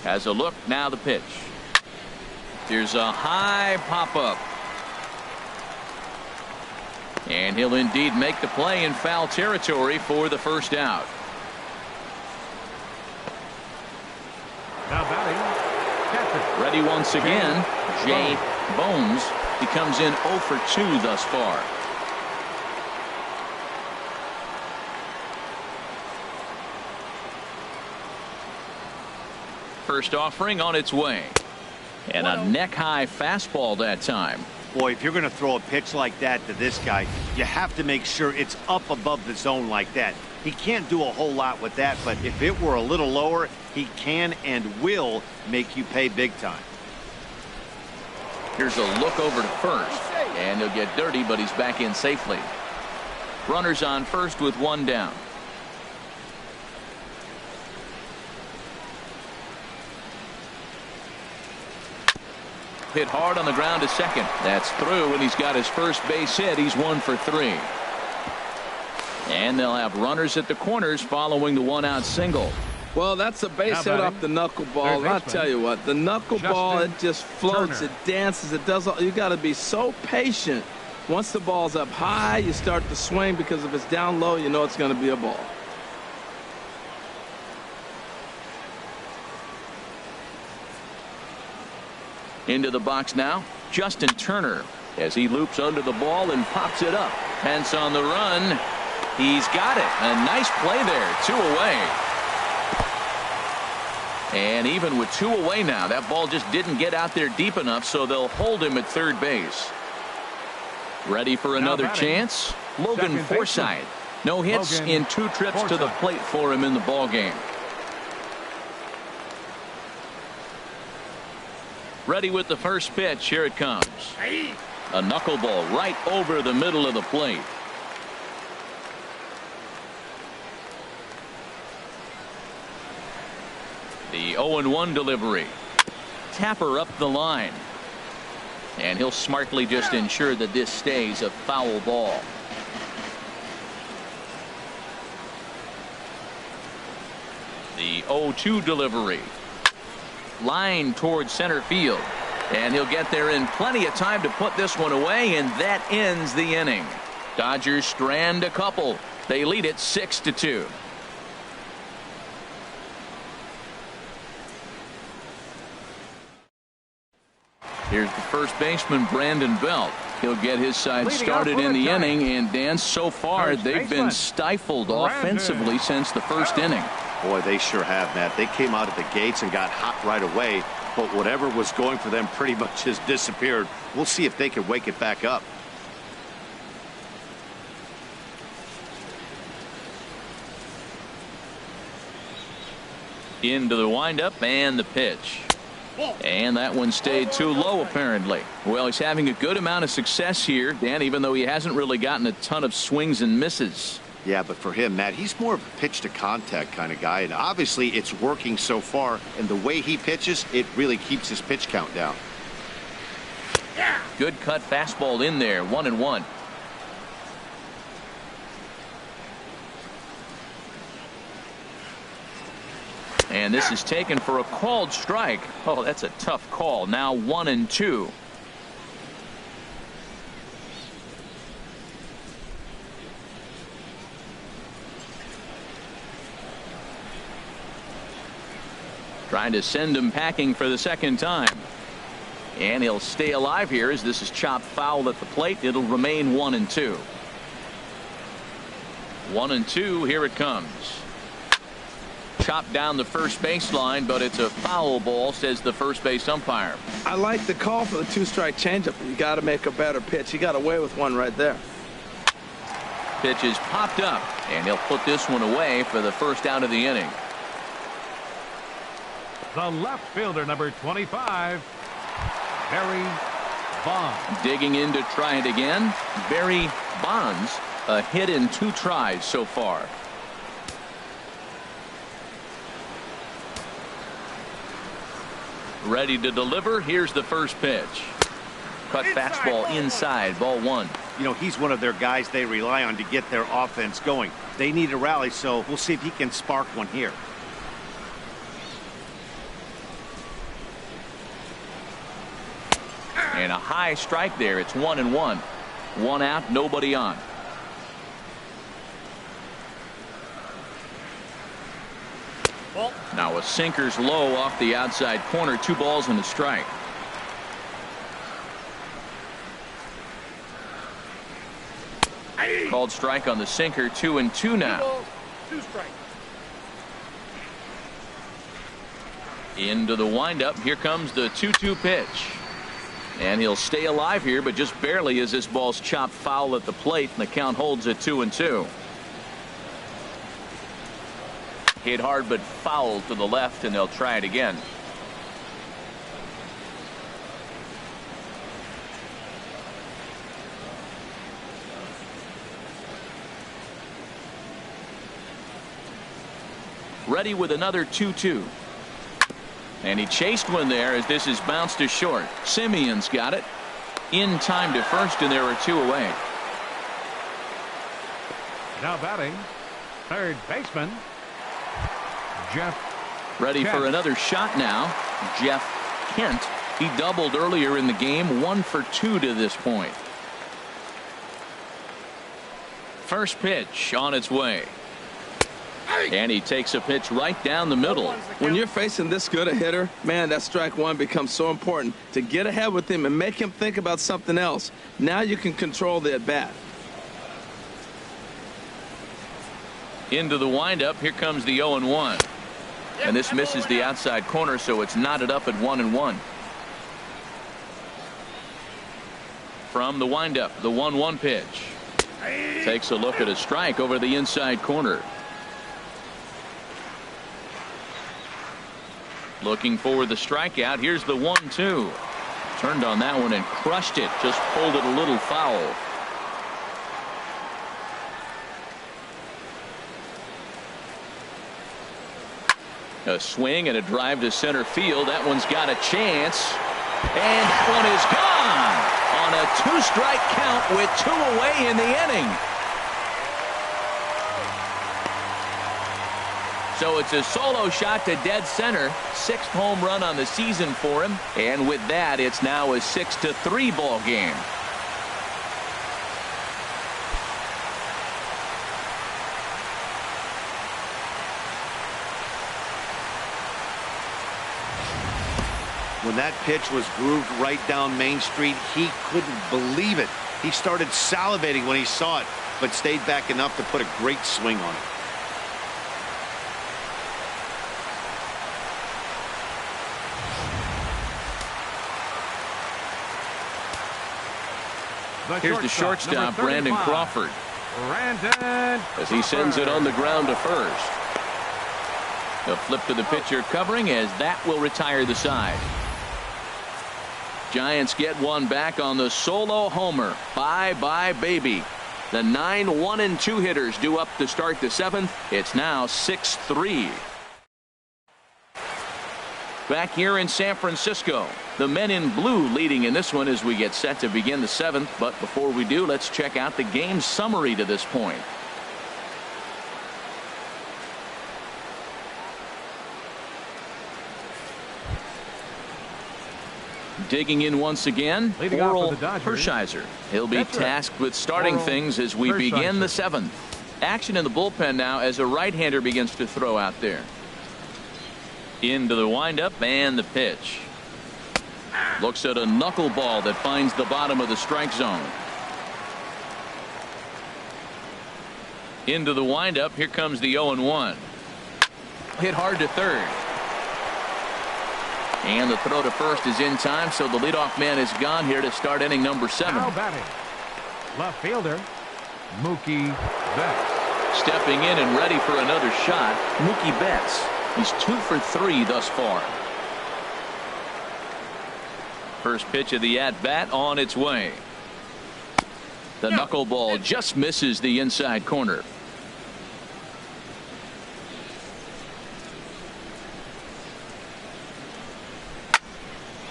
Has a look, now the pitch. There's a high pop-up. And he'll indeed make the play in foul territory for the first out. Now batting, catcher. Ready once again, Jay Bones. He comes in 0 for 2 thus far. First offering on its way. And a neck-high fastball that time. Boy, if you're going to throw a pitch like that to this guy, you have to make sure it's up above the zone like that. He can't do a whole lot with that, but if it were a little lower, he can and will make you pay big time. Here's a look over to first, and he'll get dirty, but he's back in safely. Runners on first with one down. Hit hard on the ground to second. That's through, and he's got his first base hit. He's 1 for 3. And they'll have runners at the corners following the one-out single. Well, that's a base hit off the knuckleball. I'll tell you what, the knuckleball, it just floats, it dances, it does all. You got to be so patient. Once the ball's up high, you start to swing, because if it's down low, you know it's going to be a ball. Into the box now, Justin Turner, as he loops under the ball and pops it up. Pence on the run. He's got it. A nice play there. 2 away. And even with 2 away now, that ball just didn't get out there deep enough, so they'll hold him at third base. Ready for another chance? Logan Forsythe. No hits in 2 trips to the plate for him in the ball game. Ready with the first pitch. Here it comes. A knuckleball right over the middle of the plate. The 0-1 delivery. Tapper up the line. And he'll smartly just ensure that this stays a foul ball. The 0-2 delivery. Line towards center field, and he'll get there in plenty of time to put this one away, and that ends the inning. Dodgers strand a couple. They lead it 6-2. Here's the first baseman, Brandon Belt. He'll get his side started in the inning, and Dan, so far they've been stifled offensively since the first inning. Boy, they sure have, Matt. They came out of the gates and got hot right away, but whatever was going for them pretty much has disappeared. We'll see if they can wake it back up. Into the windup and the pitch. And that one stayed too low, apparently. Well, he's having a good amount of success here, Dan, even though he hasn't really gotten a ton of swings and misses. Yeah, but for him, Matt, he's more of a pitch to contact kind of guy, and obviously it's working so far, and the way he pitches, it really keeps his pitch count down. Good cut fastball in there, 1-1. And this is taken for a called strike. Oh, that's a tough call. Now 1-2. Trying to send him packing for the second time. And he'll stay alive here as this is chopped foul at the plate. It'll remain 1-2. 1-2. Here it comes. Chopped down the first baseline, but it's a foul ball, says the first base umpire. I like the call for the 2-strike changeup. You got to make a better pitch. He got away with one right there. Pitch is popped up, and he'll put this one away for the first out of the inning. The left fielder, number 25, Barry Bonds. Digging in to try it again. Barry Bonds, a hit in 2 tries so far. Ready to deliver. Here's the first pitch. Cut fastball inside, ball 1. You know, he's one of their guys they rely on to get their offense going. They need a rally, so we'll see if he can spark one here. And a high strike there. It's 1-1. 1 out, nobody on. Now a sinker's low off the outside corner. 2 balls and a strike. Called strike on the sinker. 2-2 now. 2 strikes. Into the windup. Here comes the 2-2 pitch. And he'll stay alive here, but just barely as this ball's chopped foul at the plate, and the count holds at 2-2. Hit hard but foul to the left, and they'll try it again. Ready with another 2-2. And he chased one there as this is bounced to short. Simeon's got it in time to first, and there are 2 away. Now batting, third baseman, Jeff. Ready Kent. for another shot now. Jeff Kent. He doubled earlier in the game. 1 for 2 to this point. First pitch on its way. And he takes a pitch right down the middle. When you're facing this good a hitter, man, that strike 1 becomes so important to get ahead with him and make him think about something else. Now you can control the at bat. Into the windup. Here comes the 0-1. And this misses the outside corner, so it's knotted up at 1-1. From the windup, the 1-1 pitch. Takes a look at a strike over the inside corner. Looking for the strikeout. Here's the 1-2. Turned on that one and crushed it. Just pulled it a little foul. A swing and a drive to center field. That one's got a chance. And that one is gone on a 2-strike count with 2 away in the inning. So it's a solo shot to dead center. 6th home run on the season for him. And with that, it's now a 6-3 ball game. When that pitch was grooved right down Main Street, he couldn't believe it. He started salivating when he saw it, but stayed back enough to put a great swing on it. Here's the shortstop, Brandon Crawford, Brandon as he sends it on the ground to first. A flip to the pitcher covering, as that will retire the side. Giants get one back on the solo homer. Bye-bye, baby. The 9 1-2 hitters due up to start the 7th. It's now 6-3. Back here in San Francisco, the men in blue leading in this one as we get set to begin the 7th. But before we do, let's check out the game summary to this point. Digging in once again, Orel Hershiser. He'll be tasked with starting things as we begin the 7th. Action in the bullpen now as a right-hander begins to throw out there. Into the windup and the pitch. Looks at a knuckleball that finds the bottom of the strike zone. Into the windup. Here comes the 0-1. Hit hard to third. And the throw to first is in time, so the leadoff man is gone here to start inning number 7. Now batting, left fielder Mookie Betts. Stepping in and ready for another shot, Mookie Betts. He's 2 for 3 thus far. First pitch of the at-bat on its way. The knuckleball just misses the inside corner.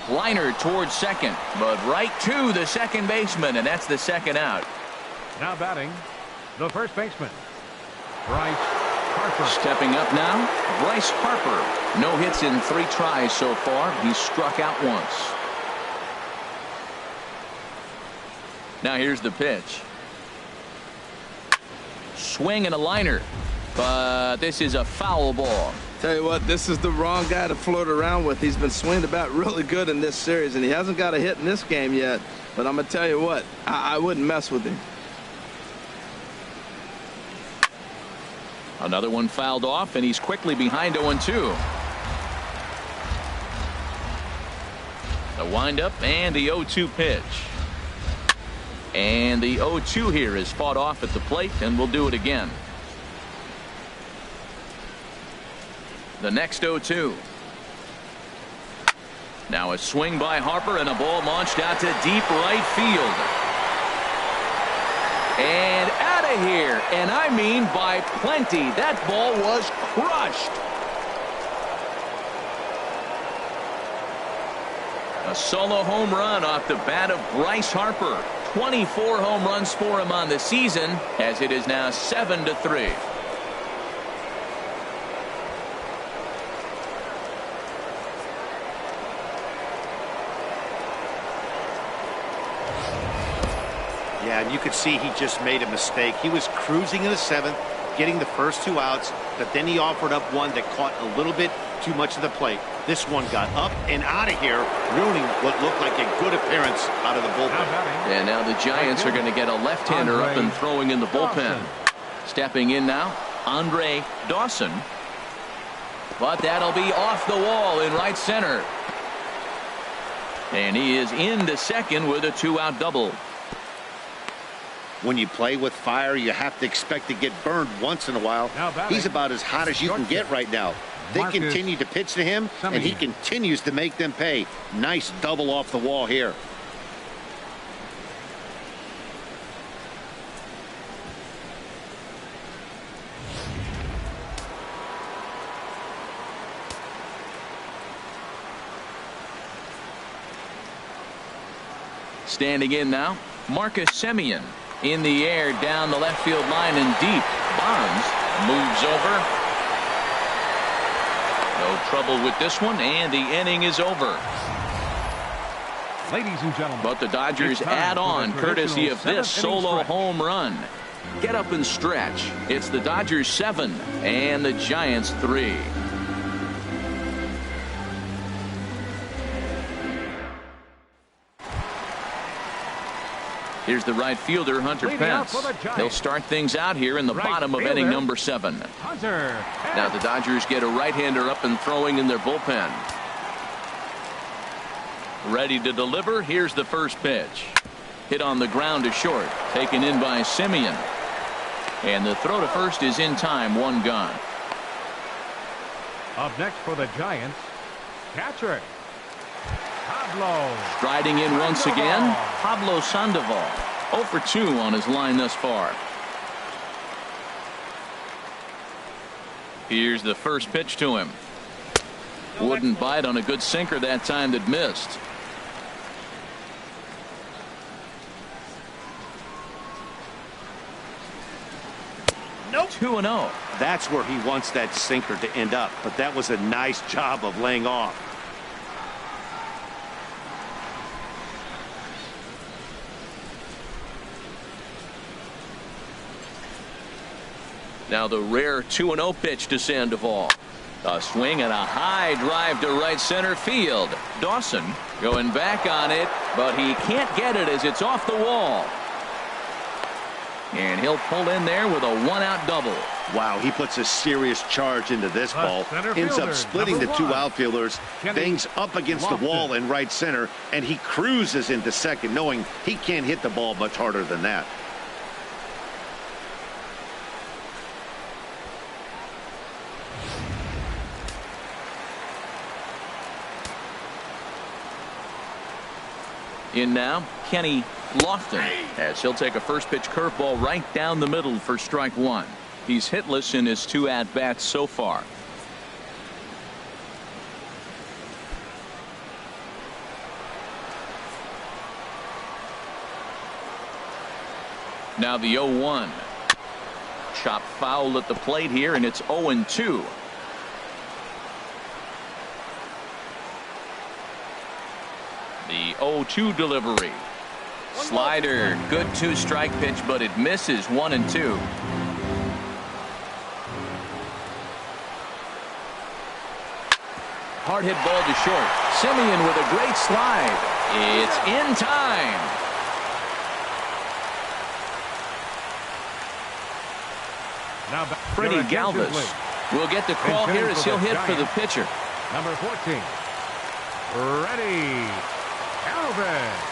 Liner towards second, but right to the second baseman, and that's the second out. Now batting, the first baseman, Bryce Harper. Stepping up now, Bryce Harper. No hits in 3 tries so far. He's struck out once. Now here's the pitch. Swing and a liner, but this is a foul ball. Tell you what, this is the wrong guy to float around with. He's been swinging the bat really good in this series, and he hasn't got a hit in this game yet. But I'm going to tell you what, I wouldn't mess with him. Another one fouled off, and he's quickly behind 0-2. The windup and the 0-2 pitch. And the 0-2 here is fought off at the plate, and we'll do it again. The next 0-2. Now a swing by Harper and a ball launched out to deep right field. And out of here, and I mean by plenty. That ball was crushed. A solo home run off the bat of Bryce Harper. 24 home runs for him on the season, as it is now 7-3. Yeah, and you could see he just made a mistake. He was cruising in the 7th, getting the first 2 outs, but then he offered up one that caught a little bit too much of the plate. This one got up and out of here, ruining what looked like a good appearance out of the bullpen. And now the Giants are going to get a left-hander up and throwing in the bullpen. Stepping in now, Dawson. But that'll be off the wall in right center. And he is into second with a 2-out double. When you play with fire, you have to expect to get burned once in a while. He's about as hot as you can get right now. They continue to pitch to him, and he continues to make them pay. Nice double off the wall here. Standing in now, Marcus Semien. In the air, down the left field line and deep. Bonds moves over. No trouble with this one, and the inning is over. Ladies and gentlemen, But the Dodgers add on courtesy of this solo home run. Get up and stretch. It's the Dodgers 7 and the Giants 3. Here's the right fielder, Hunter Pence. They'll start things out here in the bottom of inning number 7. Now the Dodgers get a right-hander up and throwing in their bullpen. Ready to deliver. Here's the first pitch. Hit on the ground to short. Taken in by Semien. And the throw to first is in time. 1 gone. Up next for the Giants, catcher Pablo. Striding in once again, Pablo Sandoval. 0 for 2 on his line thus far. Here's the first pitch to him. Wouldn't bite on a good sinker that time that missed. Nope. 2-0. That's where he wants that sinker to end up, but that was a nice job of laying off. Now the rare 2-0 pitch to Sandoval. A swing and a high drive to right center field. Dawson going back on it, but he can't get it as it's off the wall. And he'll pull in there with a 1-out double. Wow, he puts a serious charge into this ball. Ends up splitting the 2 outfielders. Bangs up against the wall in right center, and he cruises into second, knowing he can't hit the ball much harder than that. In now, Kenny Lofton, as he'll take a first pitch curveball right down the middle for strike one. He's hitless in his 2 at-bats so far. Now the 0-1. Chop foul at the plate here, and it's 0-2. The 0-2 delivery. Slider, good 2-strike pitch, but it misses. 1-2. Hard hit ball to short. Simeon with a great slide. It's in time. Now Freddie Galvis will get the call here as he'll hit for the pitcher. Number 14. Freddie Galvis.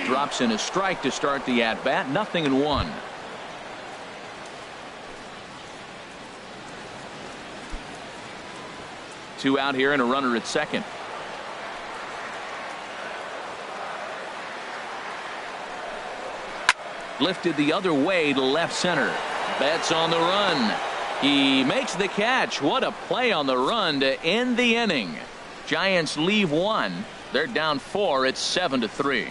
Drops in a strike to start the at-bat. 0-1. Two out here and a runner at second. Lifted the other way to left center. Betts on the run. He makes the catch. What a play on the run to end the inning. Giants leave one. They're down 4. It's 7-3.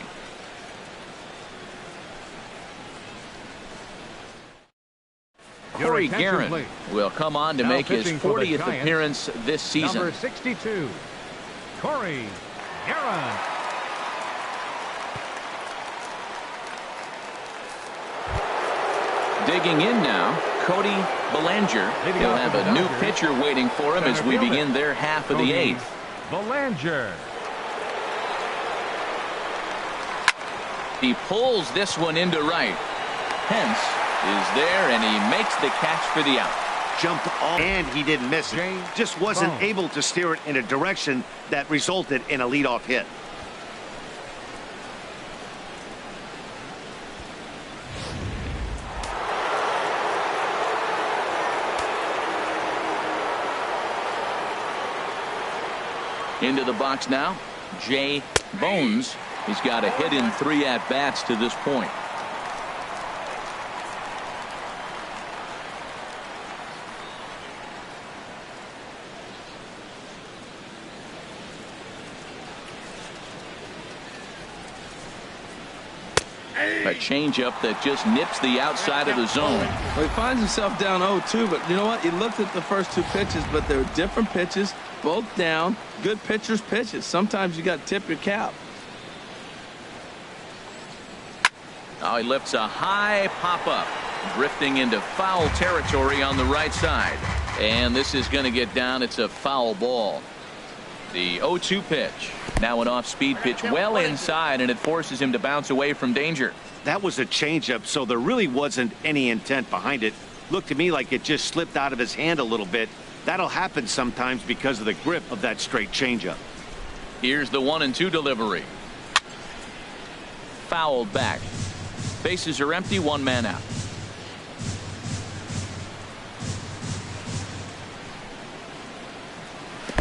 Corey Guerin will come on to make his 40th appearance this season. Number 62, Corey Guerin. Digging in now, Cody Belanger. He'll have a new pitcher waiting for him as we begin their half of the 8th. Belanger. He pulls this one into right. Pence is there, and he makes the catch for the out. Jumped off, and he didn't miss it. Just wasn't able to steer it in a direction that resulted in a leadoff hit. Into the box now, Jay Bones. He's got a hit in 3 at-bats to this point. A changeup that just nips the outside of the zone. Well, he finds himself down 0-2, but you know what? He looked at the first 2 pitches, but they were different pitches, both down. Good pitchers' pitches. Sometimes you got to tip your cap. Now he lifts a high pop-up, drifting into foul territory on the right side. And this is going to get down. It's a foul ball. The 0-2 pitch. Now an off-speed pitch well inside, and it forces him to bounce away from danger. That was a changeup, so there really wasn't any intent behind it. Looked to me like it just slipped out of his hand a little bit. That'll happen sometimes because of the grip of that straight changeup. Here's the 1-2 delivery. Fouled back. Bases are empty, 1 man out.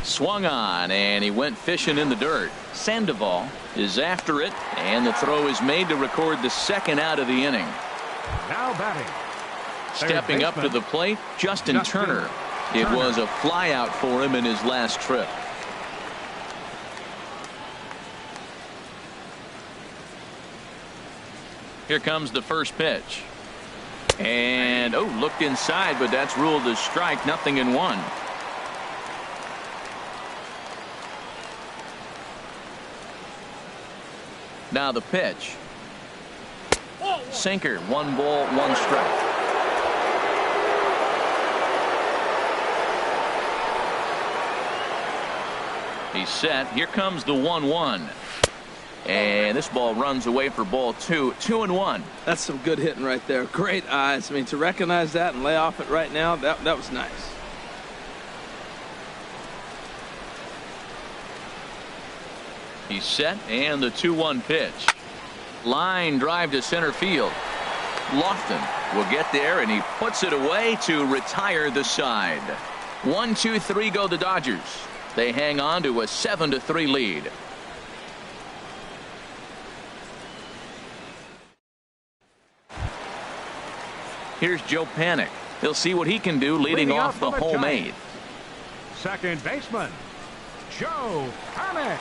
Swung on, and he went fishing in the dirt. Sandoval is after it, and the throw is made to record the 2nd out of the inning. Now batting. Stepping up to the plate, Justin Turner. It was a fly out for him in his last trip. Here comes the first pitch. And, looked inside, but that's ruled a strike. 0-1. Now the pitch. Sinker, 1 ball, 1 strike. He's set. Here comes the 1-1. And this ball runs away for ball 2. 2-1. That's some good hitting right there. Great eyes. I mean, to recognize that and lay off it right now, that was nice. He's set, and the 2-1 pitch. Line drive to center field. Lofton will get there, and he puts it away to retire the side. 1-2-3 go the Dodgers. They hang on to a 7-3 lead. Here's Joe Panik. He'll see what he can do leading off the home eighth. Second baseman, Joe Panik.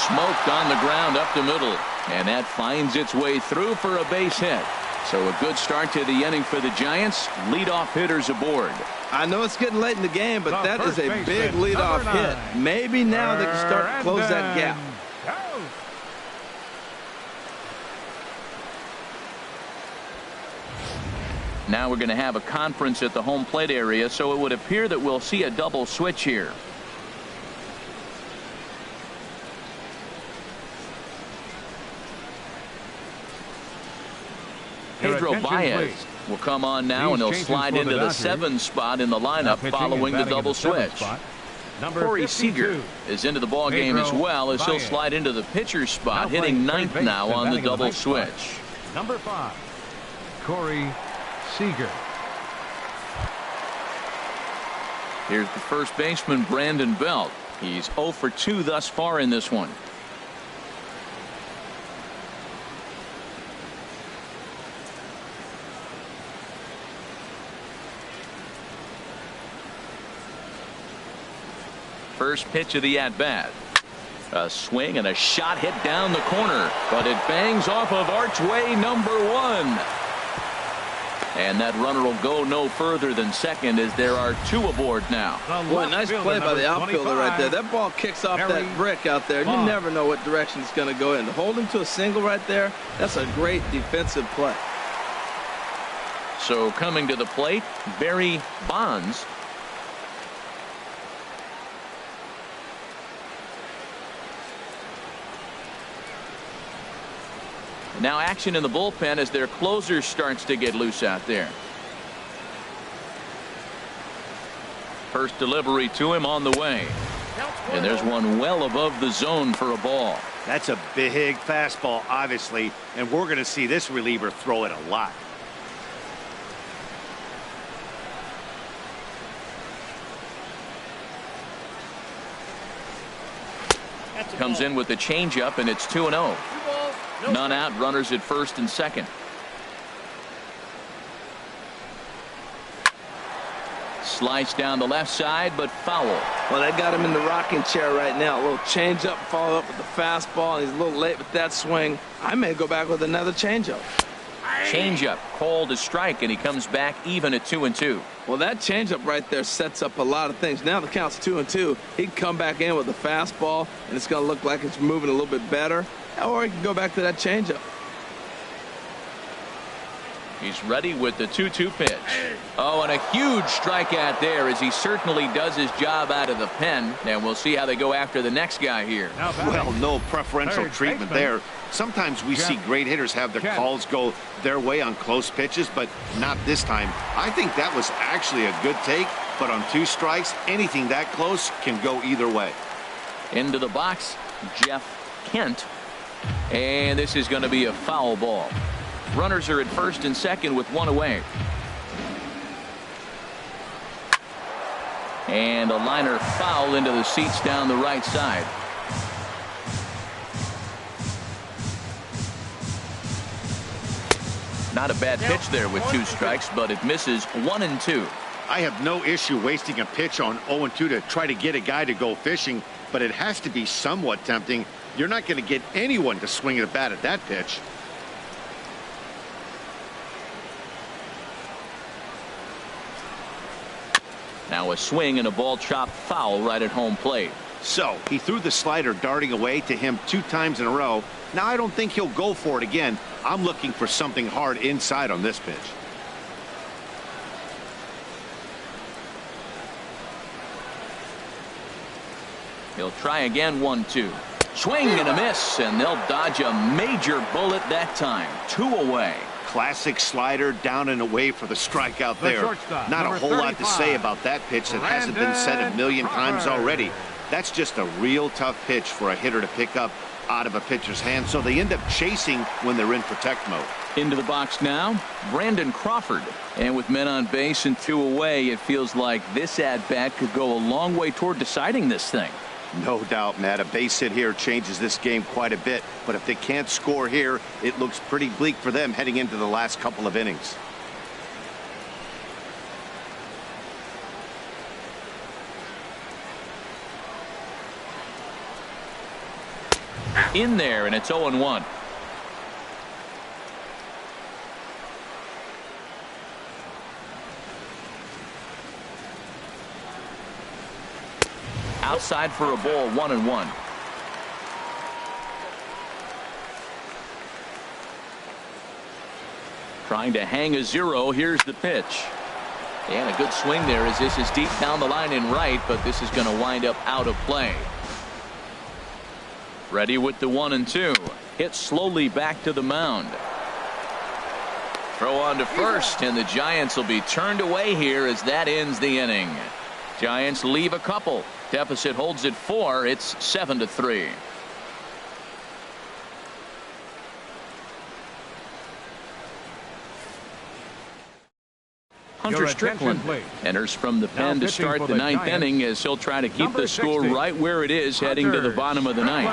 Smoked on the ground up the middle, and that finds its way through for a base hit. So a good start to the inning for the Giants. Leadoff hitters aboard. I know it's getting late in the game, but that is a big leadoff hit. Maybe now they can start to close that gap. Now we're going to have a conference at the home plate area, so it would appear that we'll see a double switch here. Pedro Baez will come on now, and he'll slide into the 7 spot in the lineup following the double switch. Corey Seeger is into the ball game as well, as he'll slide into the pitcher's spot, hitting 9th now on the double switch. Number 5, Corey Seeger. Here's the first baseman, Brandon Belt. He's 0 for 2 thus far in this one. First pitch of the at-bat. A swing and a shot hit down the corner, but it bangs off of archway number 1. And that runner will go no further than second, as there are 2 aboard now. Boy, nice play by the outfielder right there. That ball kicks off that brick out there. You never know what direction it's going to go in. Holding to a single right there, that's a great defensive play. So coming to the plate, Barry Bonds. Now action in the bullpen as their closer starts to get loose out there. First delivery to him on the way. And there's one well above the zone for a ball. That's a big fastball, obviously, and we're going to see this reliever throw it a lot. Comes in with the changeup, and it's 2-0. None out, runners at first and second. Slice down the left side, but foul. Well, that got him in the rocking chair right now. A little changeup, followed up with the fastball, and he's a little late with that swing. I may go back with another changeup. Changeup called a strike, and he comes back even at 2-2. Well, that changeup right there sets up a lot of things. Now the count's 2-2. He can come back in with the fastball, and it's going to look like it's moving a little bit better. Or he can go back to that changeup. He's ready with the 2-2 pitch. Oh, and a huge strikeout there, as he certainly does his job out of the pen. And we'll see how they go after the next guy here. Well, no preferential treatment there. Sometimes we see great hitters have their calls go their way on close pitches, but not this time. I think that was actually a good take, but on 2 strikes, anything that close can go either way. Into the box, Jeff Kent. And this is going to be a foul ball. Runners are at first and second with 1 away. And a liner foul into the seats down the right side. Not a bad pitch there with 2 strikes, but it misses 1-2. I have no issue wasting a pitch on 0-2 to try to get a guy to go fishing, but it has to be somewhat tempting. You're not going to get anyone to swing a bat at that pitch. Now a swing and a ball chopped foul right at home plate. So he threw the slider darting away to him 2 times in a row. Now I don't think he'll go for it again. I'm looking for something hard inside on this pitch. He'll try again. 1-2. Swing and a miss, and they'll dodge a major bullet that time. 2 away. Classic slider down and away for the strikeout there. Not a whole lot to say about that pitch that hasn't been said a million times already. That's just a real tough pitch for a hitter to pick up. out of a pitcher's hand, so they end up chasing when they're in protect mode. Into the box now, Brandon Crawford. And with men on base and 2 away, it feels like this at-bat could go a long way toward deciding this thing. No doubt, Matt. A base hit here changes this game quite a bit. But if they can't score here, it looks pretty bleak for them heading into the last couple of innings. In there, and it's 0-1. Outside for a ball, 1-1. Trying to hang a 0. Here's the pitch. And a good swing there as this is deep down the line in right, but this is going to wind up out of play. Ready with the 1-2. Hit slowly back to the mound. Throw on to first, and the Giants will be turned away here as that ends the inning. Giants leave a couple. Deficit holds at 4. It's 7-3. Hunter Strickland enters from the pen to start the 9th inning as he'll try to keep the score right where it is heading to the bottom of the 9th.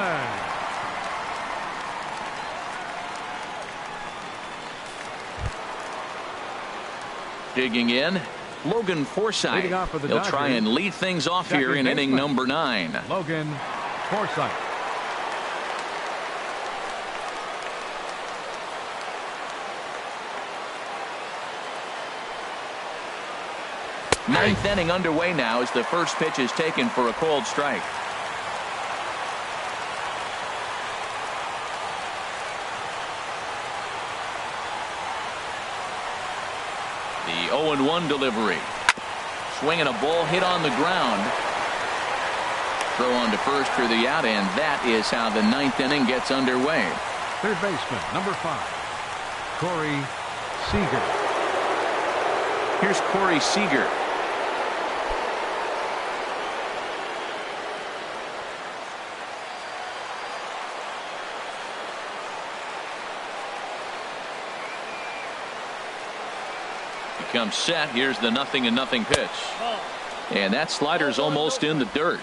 Digging in, Logan Forsythe. He'll try and lead things off here in inning number 9. Logan Forsythe. Ninth inning underway now as the first pitch is taken for a called strike. The 0-1 delivery. Swinging a ball hit on the ground. Throw on to first for the out, and that is how the 9th inning gets underway. Third baseman, number 5, Corey Seeger. Here's Corey Seeger. Comes set. Here's the 0-0 pitch. And that slider's almost in the dirt.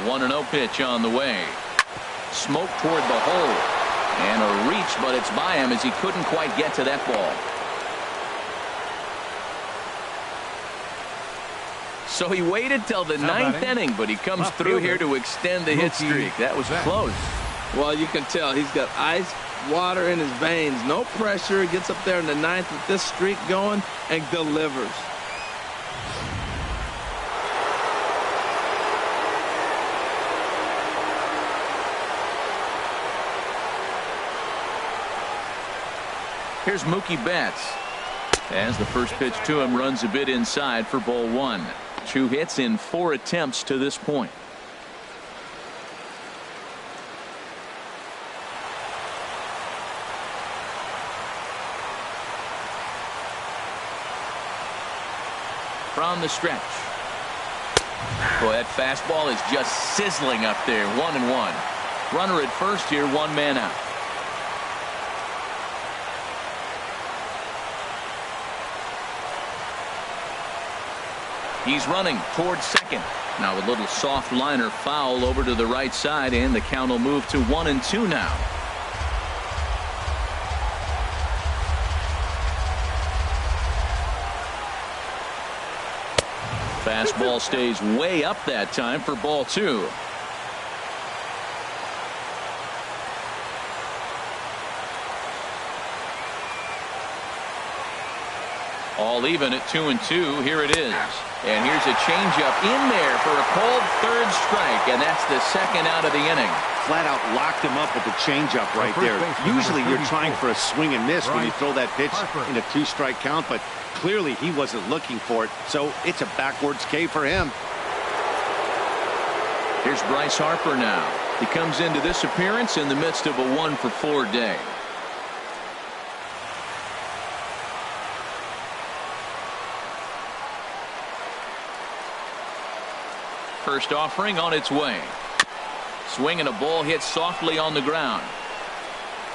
One 1-0 pitch on the way. Smoke toward the hole. And a reach, but it's by him as he couldn't quite get to that ball. So he waited till the 9th inning, but he comes through here to extend the hit streak. That was close. Well, you can tell he's got ice water in his veins. No pressure. He gets up there in the 9th with this streak going and delivers. Here's Mookie Betts. As the first pitch to him runs a bit inside for ball 1. 2 hits in 4 attempts to this point. From the stretch. Boy, that fastball is just sizzling up there. 1-1. Runner at first here, 1 man out. He's running towards second. Now a little soft liner foul over to the right side, and the count will move to 1-2 now. Fastball stays way up that time for ball 2. All even at 2-2. Here it is. And here's a changeup in there for a called 3rd strike, and that's the 2nd out of the inning. Flat out locked him up with the changeup right there. Usually you're trying for a swing and miss when you throw that pitch in a 2-strike count, but clearly he wasn't looking for it, so it's a backwards K for him. Here's Bryce Harper now. He comes into this appearance in the midst of a 1-for-4 day. First offering on its way. Swing and a ball hit softly on the ground.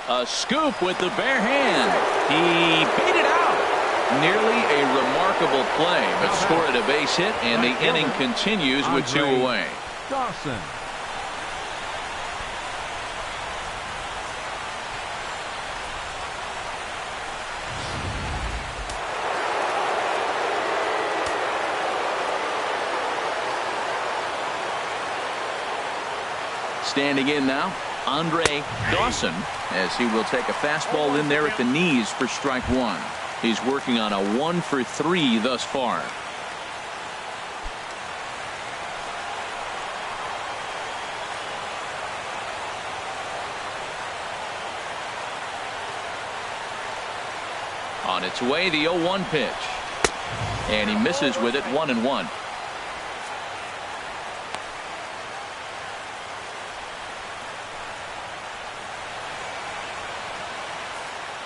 A scoop with the bare hand. He beat it out. Nearly a remarkable play, but scored a base hit, and the inning continues with 2 away. Dawson. Standing in now, Dawson, as he will take a fastball in there at the knees for strike 1. He's working on a 1-for-3 thus far. On its way, the 0-1 pitch. And he misses with it, 1-1.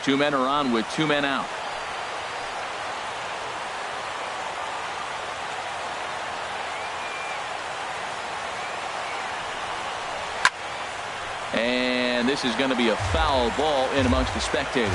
Two men are on with 2 men out. And this is going to be a foul ball in amongst the spectators.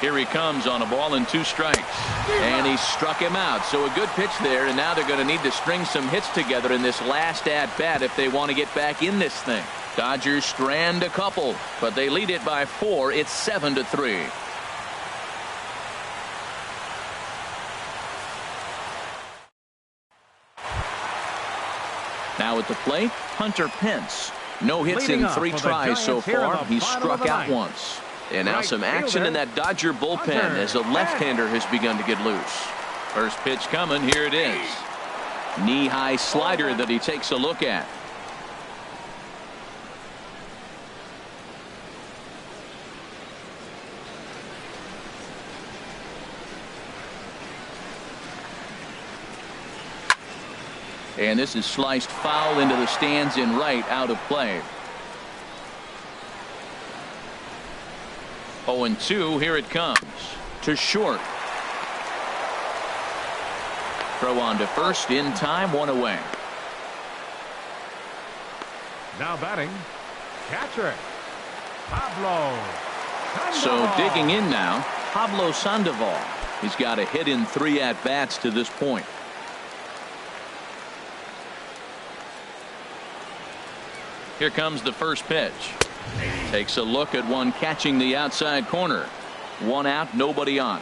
Here he comes on a ball and 2 strikes. And he struck him out. So a good pitch there, and now they're going to need to string some hits together in this last at-bat if they want to get back in this thing. Dodgers strand a couple, but they lead it by 4. It's 7-3. Now at the plate, Hunter Pence. No hits in 3 tries so far. He's struck out once. And now some action in that Dodger bullpen as a left-hander has begun to get loose. First pitch coming. Here it is. Knee-high slider that he takes a look at. And this is sliced foul into the stands in right, out of play. 0-2. Here it comes to short. Throw on to first in time, 1 away. Now batting, catcher Pablo So Sandoval. digging in now, Pablo Sandoval. He's got a hit in 3 at-bats to this point. Here comes the first pitch. Takes a look at one catching the outside corner. 1 out, nobody on.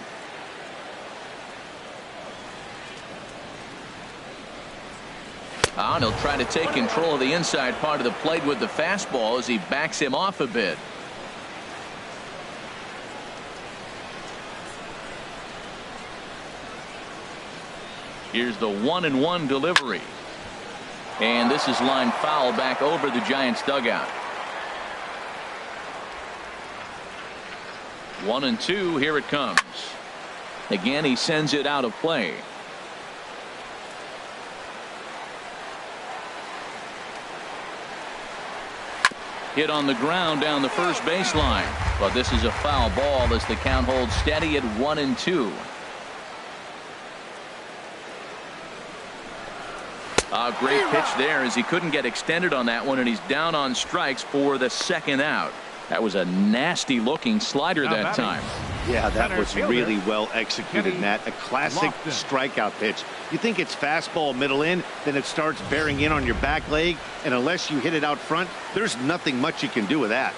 And he'll try to take control of the inside part of the plate with the fastball as he backs him off a bit. Here's the 1-1 delivery. And this is lined foul back over the Giants dugout. 1-2. Here it comes. Again, he sends it out of play. Hit on the ground down the first baseline. But this is a foul ball as the count holds steady at 1-2. A great pitch there as he couldn't get extended on that one, and he's down on strikes for the 2nd out. That was a nasty looking slider that time. Yeah, that was really well executed, Matt. A classic strikeout pitch. You think it's fastball middle in, then it starts bearing in on your back leg, and unless you hit it out front, there's nothing much you can do with that.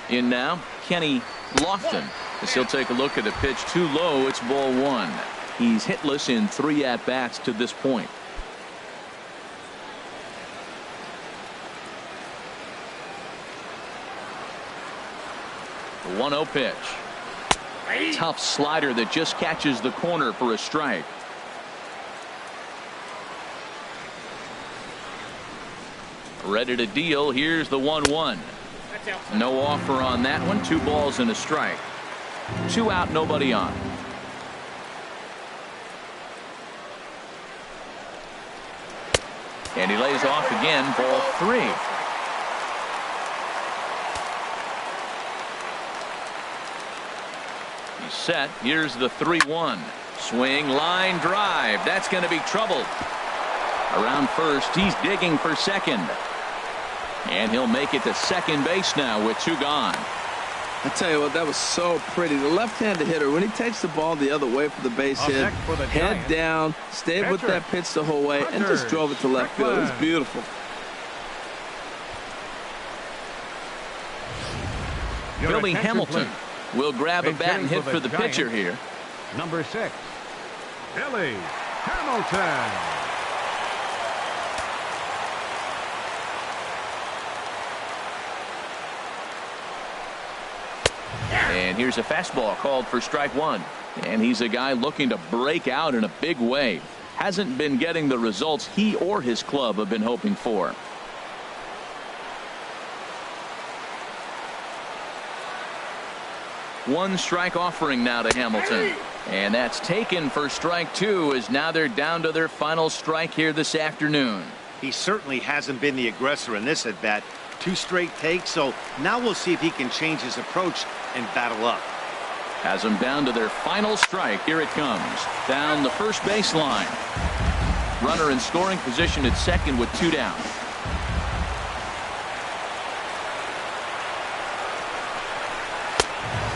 In now, Kenny Lofton. As he'll take a look at a pitch too low. It's ball 1. He's hitless in 3 at-bats to this point. The 1-0 pitch. Tough slider that just catches the corner for a strike. Ready to deal. Here's the 1-1. No offer on that one. 2 balls and a strike. 2 out, nobody on. And he lays off again, ball 3. He's set. Here's the 3-1. Swing, line drive. That's going to be trouble. Around first, he's digging for second. And he'll make it to second base now with 2 gone. I tell you what, that was so pretty. The left-handed hitter, when he takes the ball the other way for the base hit, head down, stayed with that pitch the whole way, and just drove it to left field. It was beautiful. Billy Hamilton will grab a bat and hit for the pitcher here. Number 6, Billy Hamilton. And here's a fastball called for strike 1. And he's a guy looking to break out in a big way. Hasn't been getting the results he or his club have been hoping for. One strike offering now to Hamilton. And that's taken for strike 2, as now they're down to their final strike here this afternoon. He certainly hasn't been the aggressor in this at bat. 2 straight takes, so now we'll see if he can change his approach and battle up. Has them down to their final strike. Here it comes. Down the first baseline. Runner in scoring position at second with 2 down.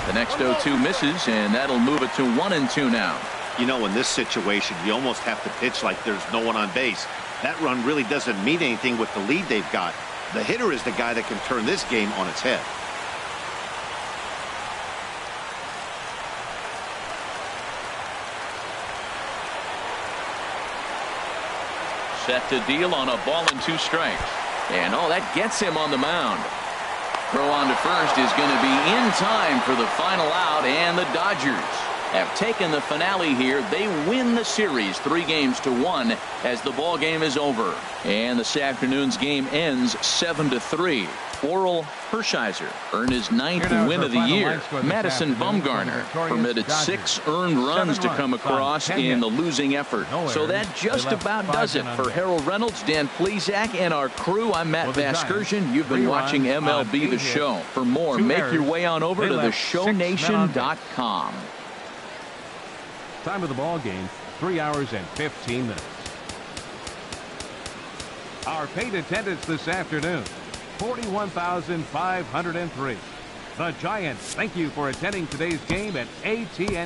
The next 0-2 misses, and that'll move it to 1-2 now. You know, in this situation, you almost have to pitch like there's no one on base. That run really doesn't mean anything with the lead they've got. The hitter is the guy that can turn this game on its head. Set to deal on a ball and 2 strikes. And that gets him on the mound. Throw on to first is going to be in time for the final out, and the Dodgers have taken the finale here. They win the series 3-1 as the ball game is over. And this afternoon's game ends 7-3. Orel Hershiser earned his 9th win of the year. Madison Bumgarner permitted 6 earned runs to come across in the losing effort. So that just about does it for Harold Reynolds, Dan Plesac, and our crew. I'm Matt Vasgersian. You've been watching MLB The Show. For more, make your way on over to theshownation.com. Time of the ball game, 3 hours and 15 minutes. Our paid attendance this afternoon, 41,503. The Giants thank you for attending today's game at AT&T.